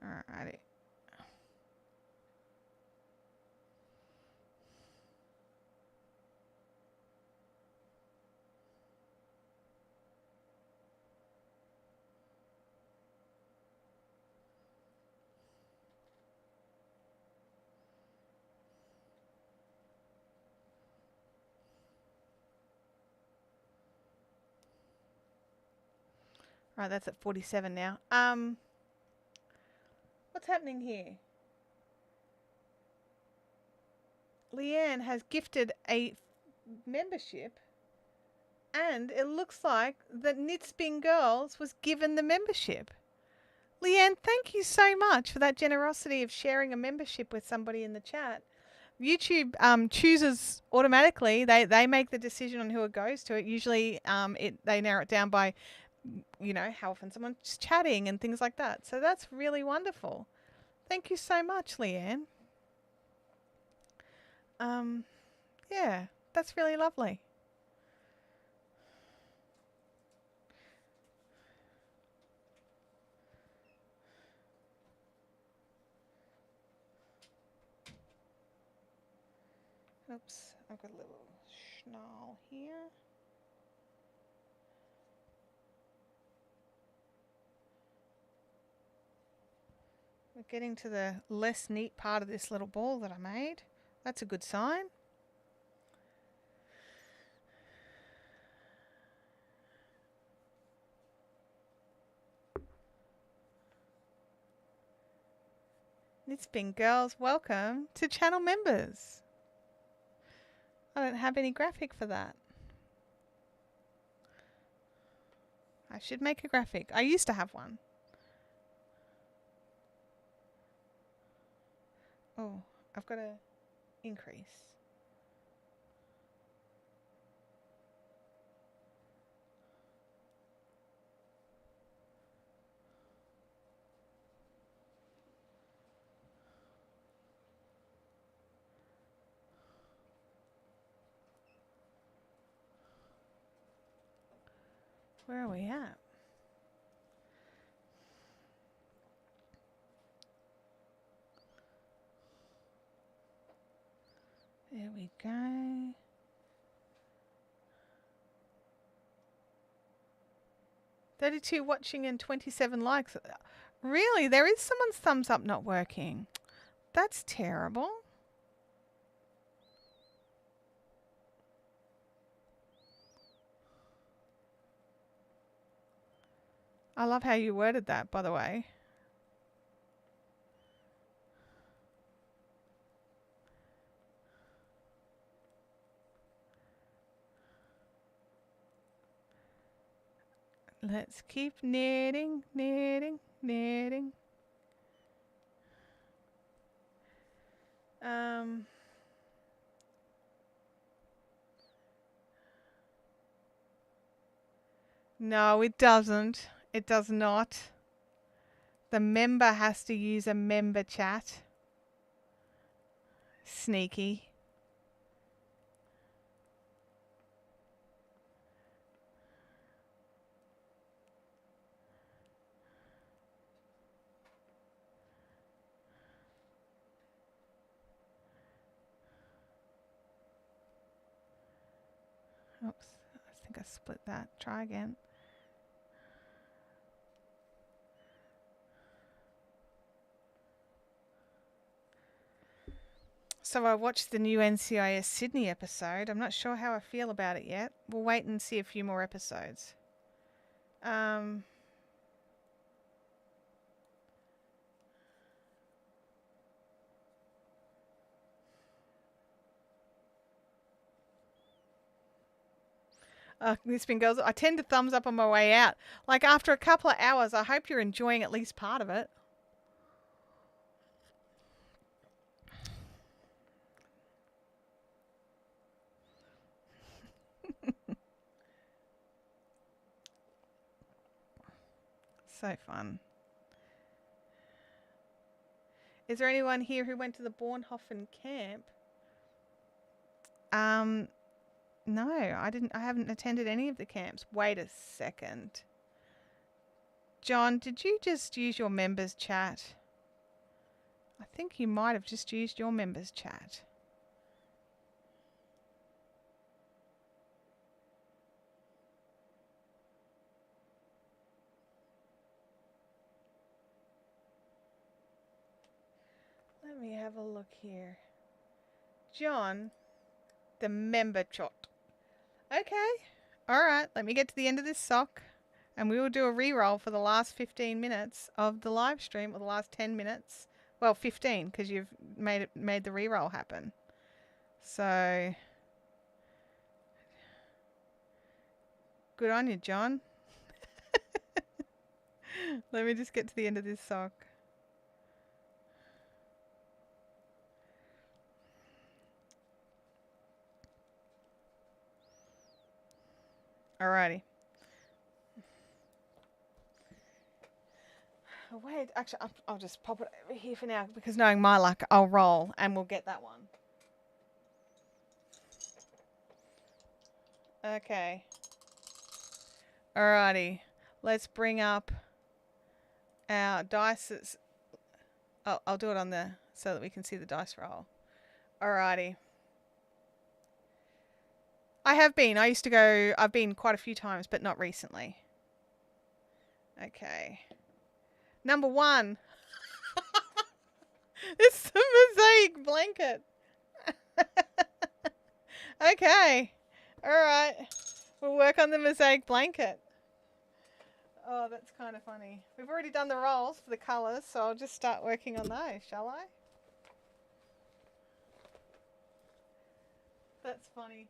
Alrighty. Right, that's at 47 now. What's happening here? Leanne has gifted a membership, and it looks like that Knitspin Girls was given the membership. Leanne, thank you so much for that generosity of sharing a membership with somebody in the chat. YouTube chooses automatically. They make the decision on who it goes to. It usually they narrow it down by how often someone's chatting and things like that. So that's really wonderful. Thank you so much, Leanne. Yeah, that's really lovely. Oops, I've got a little schnall here. We're getting to the less neat part of this little ball that I made. That's a good sign. Knitspin Girls, welcome to channel members. I don't have any graphic for that. I should make a graphic. I used to have one. Oh, I've got to increase. Where are we at? There we go. "32 watching and 27 likes." Really? There is someone's thumbs up not working. That's terrible. I love how you worded that, by the way. Let's keep knitting, knitting, knitting. No, it doesn't. It does not. The member has to use a member chat. Sneaky. Oops, I think I split that. Try again. So I watched the new NCIS Sydney episode. I'm not sure how I feel about it yet. We'll wait and see a few more episodes. This been goes. I tend to thumbs up on my way out. Like after a couple of hours, I hope you're enjoying at least part of it. So fun. Is there anyone here who went to the Bornhofen camp? No, I didn't. I haven't attended any of the camps. Wait a second. John, did you just use your members chat? I think you might have just used your members chat. Let me have a look here. John, the member chat. Okay. All right. Let me get to the end of this sock and we will do a re-roll for the last 15 minutes of the live stream, or the last 10 minutes. Well, 15 because you've made the re-roll happen. So good on you, John. Let me just get to the end of this sock. Alrighty. Oh, wait, actually, I'll just pop it over here for now because knowing my luck, I'll roll and we'll get that one. Okay. Alrighty. Let's bring up our dice. I'll do it on the so that we can see the dice roll. Alrighty. I've been quite a few times, but not recently. Okay. Number 1. It's the mosaic blanket. Okay. Alright. We'll work on the mosaic blanket. Oh, that's kind of funny. We've already done the rolls for the colours, so I'll just start working on those, shall I? That's funny.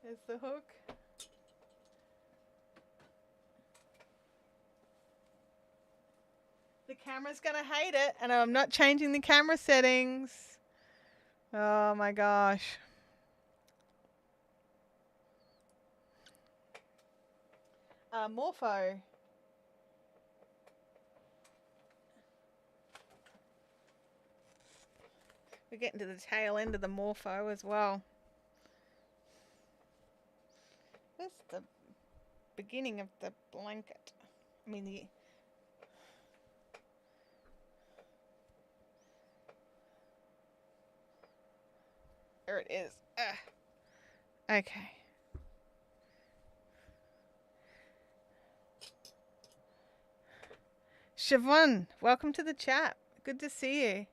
There's the hook. The camera's going to hate it, and I'm not changing the camera settings. Oh my gosh. Morpho. We're getting to the tail end of the morpho as well. Where's the beginning of the blanket. I mean the... There it is. Okay. Siobhan, welcome to the chat. Good to see you.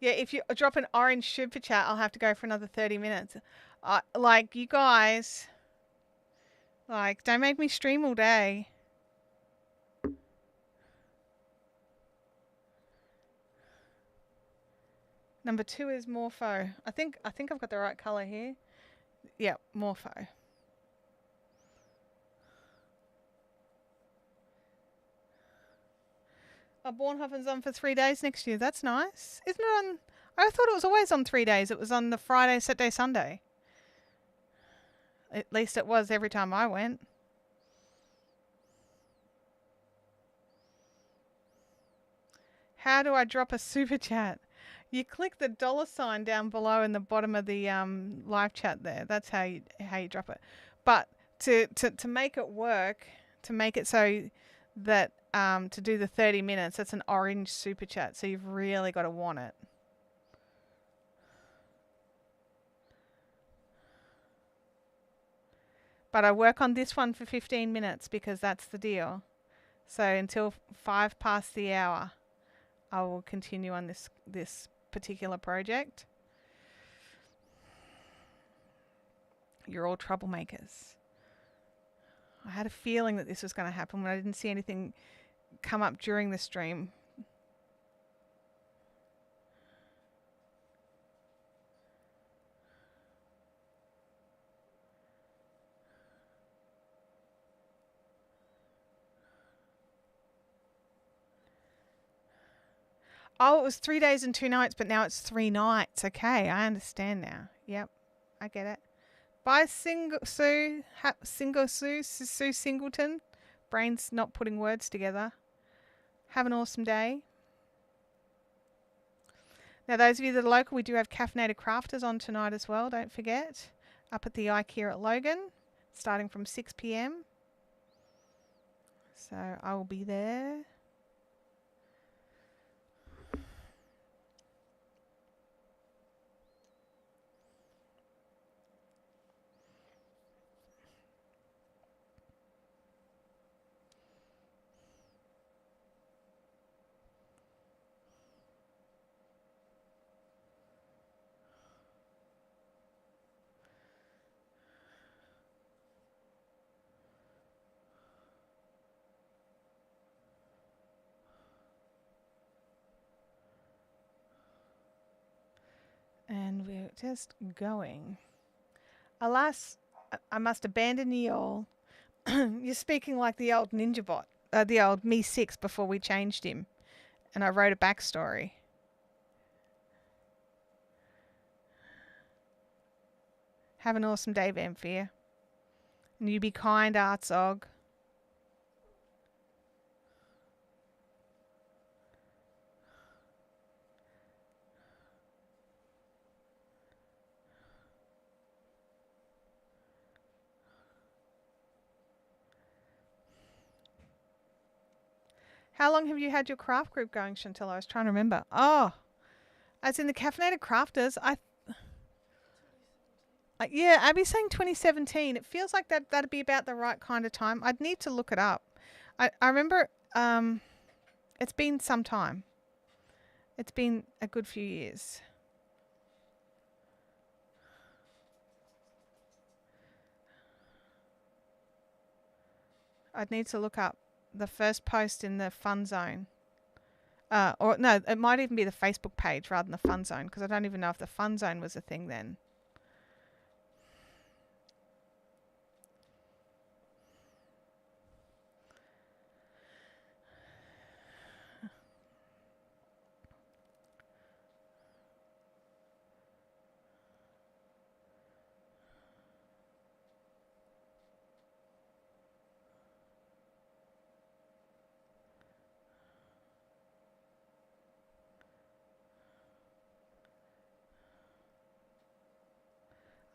Yeah, if you drop an orange super chat, I'll have to go for another 30 minutes. Like, you guys, like, don't make me stream all day. Number 2 is Morpho. I think I've got the right color here. Yeah, Morpho. Bornhofen's on for 3 days next year. That's nice. Isn't it on... I thought it was always on 3 days. It was on the Friday, Saturday, Sunday. At least it was every time I went. How do I drop a super chat? You click the $ down below in the bottom of the live chat there. That's how you drop it. But to make it work, to make it so that to do the 30 minutes, that's an orange super chat. So you've really got to want it. But I work on this one for 15 minutes because that's the deal. So until 5 past the hour, I will continue on this particular project. You're all troublemakers. I had a feeling that this was going to happen when I didn't see anything come up during the stream. Oh, it was 3 days and 2 nights, but now it's 3 nights. Okay, I understand now. Yep, I get it. Bye, Sue Singleton. Brain's not putting words together. Have an awesome day. Now, those of you that are local, we do have Caffeinated Crafters on tonight as well. Don't forget. Up at the IKEA at Logan, starting from 6 p.m. So I will be there. And we're just going. Alas, I must abandon ye all. You're speaking like the old Ninja Bot, the old Me 6 before we changed him. And I wrote a backstory. Have an awesome day, Vampire. And you be kind, Artsog. How long have you had your craft group going, Chantelle? I was trying to remember. Oh, as in the Caffeinated Crafters. Yeah, Abby's saying 2017. It feels like that'd be about the right kind of time. I'd need to look it up. I remember it's been some time. It's been a good few years. I'd need to look up the first post in the fun zone. Or no, it might even be the Facebook page rather than the fun zone, because I don't even know if the fun zone was a thing then.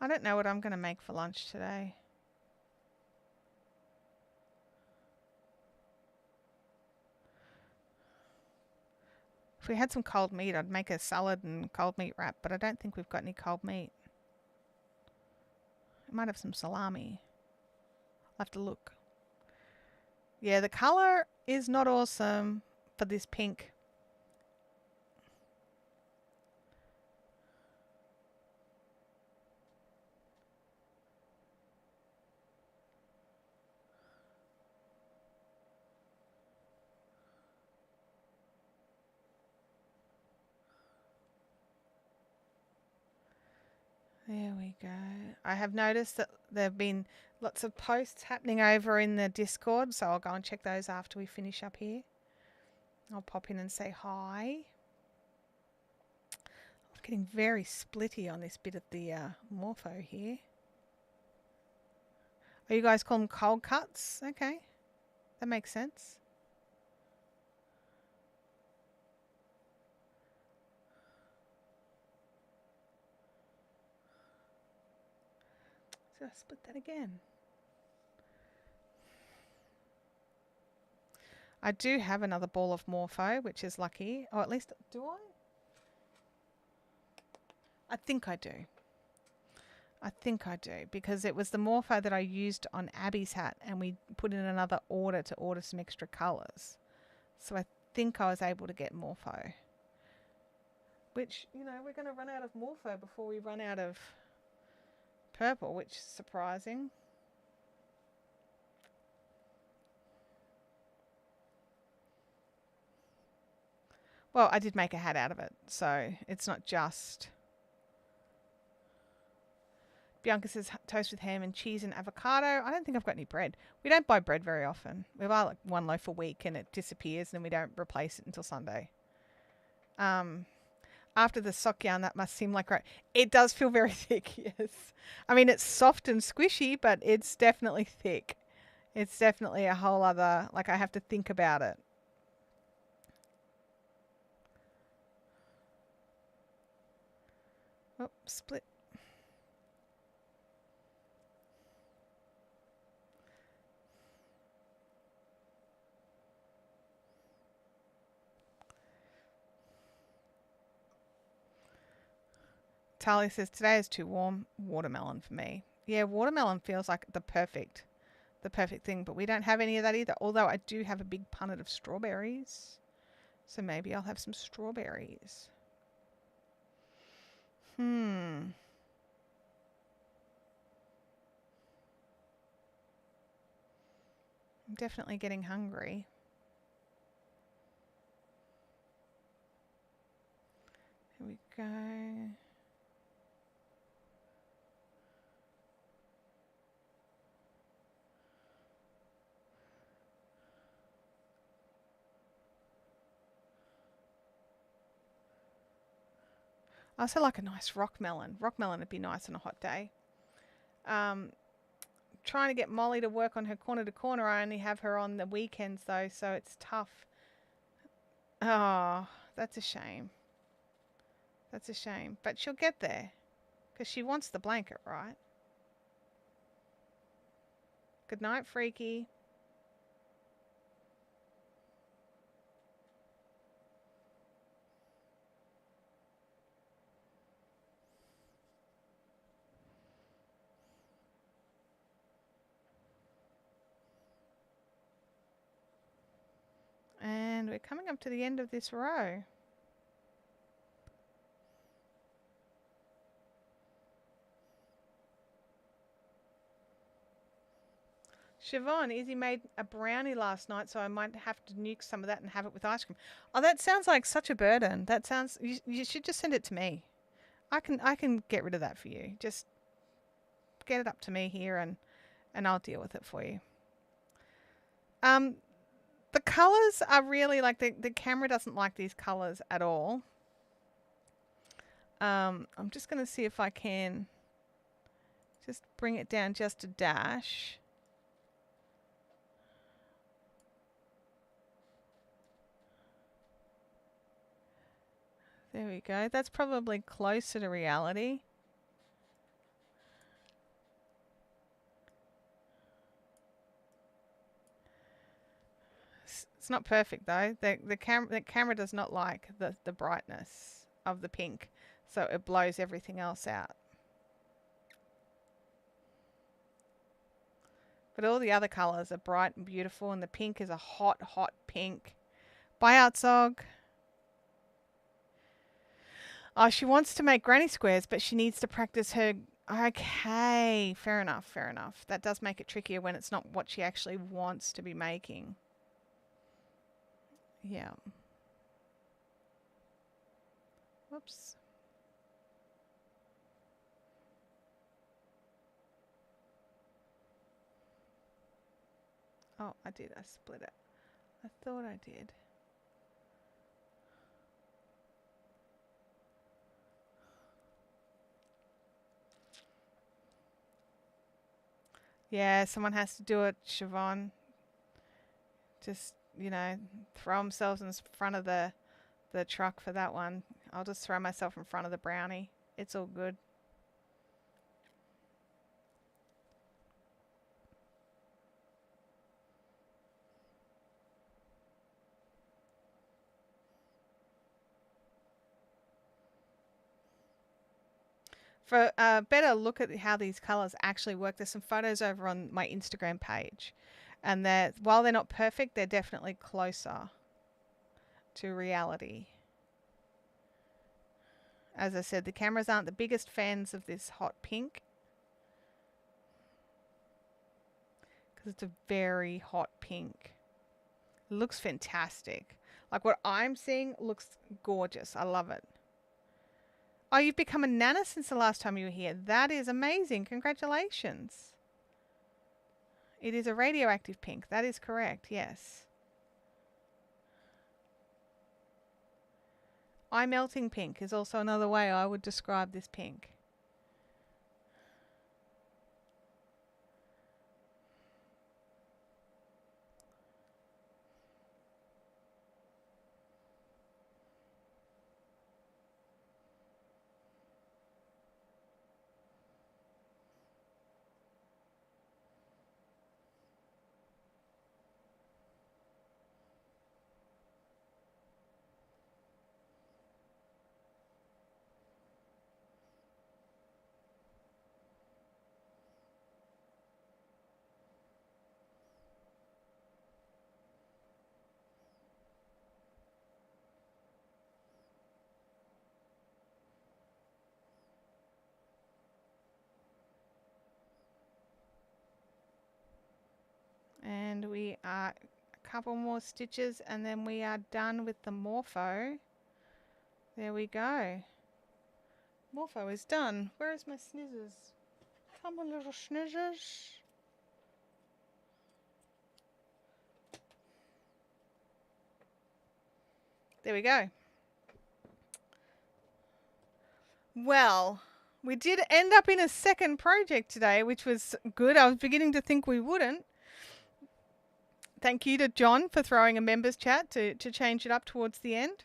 I don't know what I'm going to make for lunch today. If we had some cold meat, I'd make a salad and cold meat wrap, but I don't think we've got any cold meat. I might have some salami. I'll have to look. Yeah, the colour is not awesome for this pink. There we go. I have noticed that there have been lots of posts happening over in the Discord, so I'll go and check those after we finish up here. I'll pop in and say hi. I'm getting very splitty on this bit of the Morpho here. Oh, you guys call them cold cuts? Okay, that makes sense. So I split that again. I do have another ball of Morpho, which is lucky. Or at least, do I? I think I do. I think I do, because it was the Morpho that I used on Abby's hat, and we put in another order to order some extra colours. So I think I was able to get Morpho. Which, you know, we're going to run out of Morpho before we run out of purple, which is surprising. Well, I did make a hat out of it, so it's not just... Bianca says toast with ham and cheese and avocado. I don't think I've got any bread. We don't buy bread very often. We buy like one loaf a week and it disappears and then we don't replace it until Sunday. After the sock yarn, that must seem like right. It does feel very thick, yes. I mean, it's soft and squishy, but it's definitely thick. It's definitely a whole other, like I have to think about it. Oh, split. Talia says, today is too warm. Watermelon for me. Yeah, watermelon feels like the perfect thing, but we don't have any of that either. Although I do have a big punnet of strawberries. So maybe I'll have some strawberries. I'm definitely getting hungry. Here we go. I also like a nice rock melon. Rock melon would be nice on a hot day. Trying to get Molly to work on her corner to corner. I only have her on the weekends though, so it's tough. Oh, that's a shame. That's a shame. But she'll get there because she wants the blanket, right? Good night, Freaky. And we're coming up to the end of this row. Siobhan, Izzy made a brownie last night, so I might have to nuke some of that and have it with ice cream. Oh, that sounds like such a burden. That sounds... You should just send it to me. I can get rid of that for you. Just get it up to me here and I'll deal with it for you. The colours are really like... The camera doesn't like these colours at all. I'm just going to see if I can just bring it down just a dash. There we go. That's probably closer to reality. It's not perfect though. The camera does not like the brightness of the pink, so it blows everything else out. But all the other colours are bright and beautiful, and the pink is a hot, hot pink. Bye, Outsog. Oh, she wants to make granny squares, but she needs to practice her... Okay, fair enough, fair enough. That does make it trickier when it's not what she actually wants to be making. Yeah. Whoops. Oh, I did. I split it. I thought I did. Yeah, someone has to do it, Siobhan. Just, you know, throw themselves in front of the truck for that one. I'll just throw myself in front of the brownie. It's all good. For a better look at how these colours actually work, there's some photos over on my Instagram page. And while they're not perfect, they're definitely closer to reality. As I said, the cameras aren't the biggest fans of this hot pink, because it's a very hot pink. It looks fantastic. Like what I'm seeing looks gorgeous. I love it. Oh, you've become a nana since the last time you were here. That is amazing. Congratulations. It is a radioactive pink. That is correct, yes. Eye melting pink is also another way I would describe this pink. And we are a couple more stitches and then we are done with the Morpho. There we go. Morpho is done. Where is my snizzers? Come on, little snizzers. There we go. Well, we did end up in a second project today, which was good. I was beginning to think we wouldn't. Thank you to John for throwing a members chat to change it up towards the end.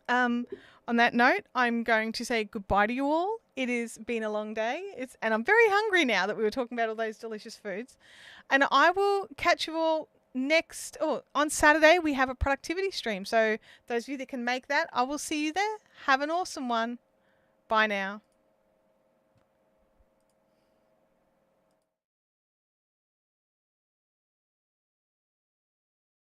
On that note, I'm going to say goodbye to you all. It has been a long day, and I'm very hungry now that we were talking about all those delicious foods. And I will catch you all on Saturday. We have a productivity stream. So those of you that can make that, I will see you there. Have an awesome one. Bye now.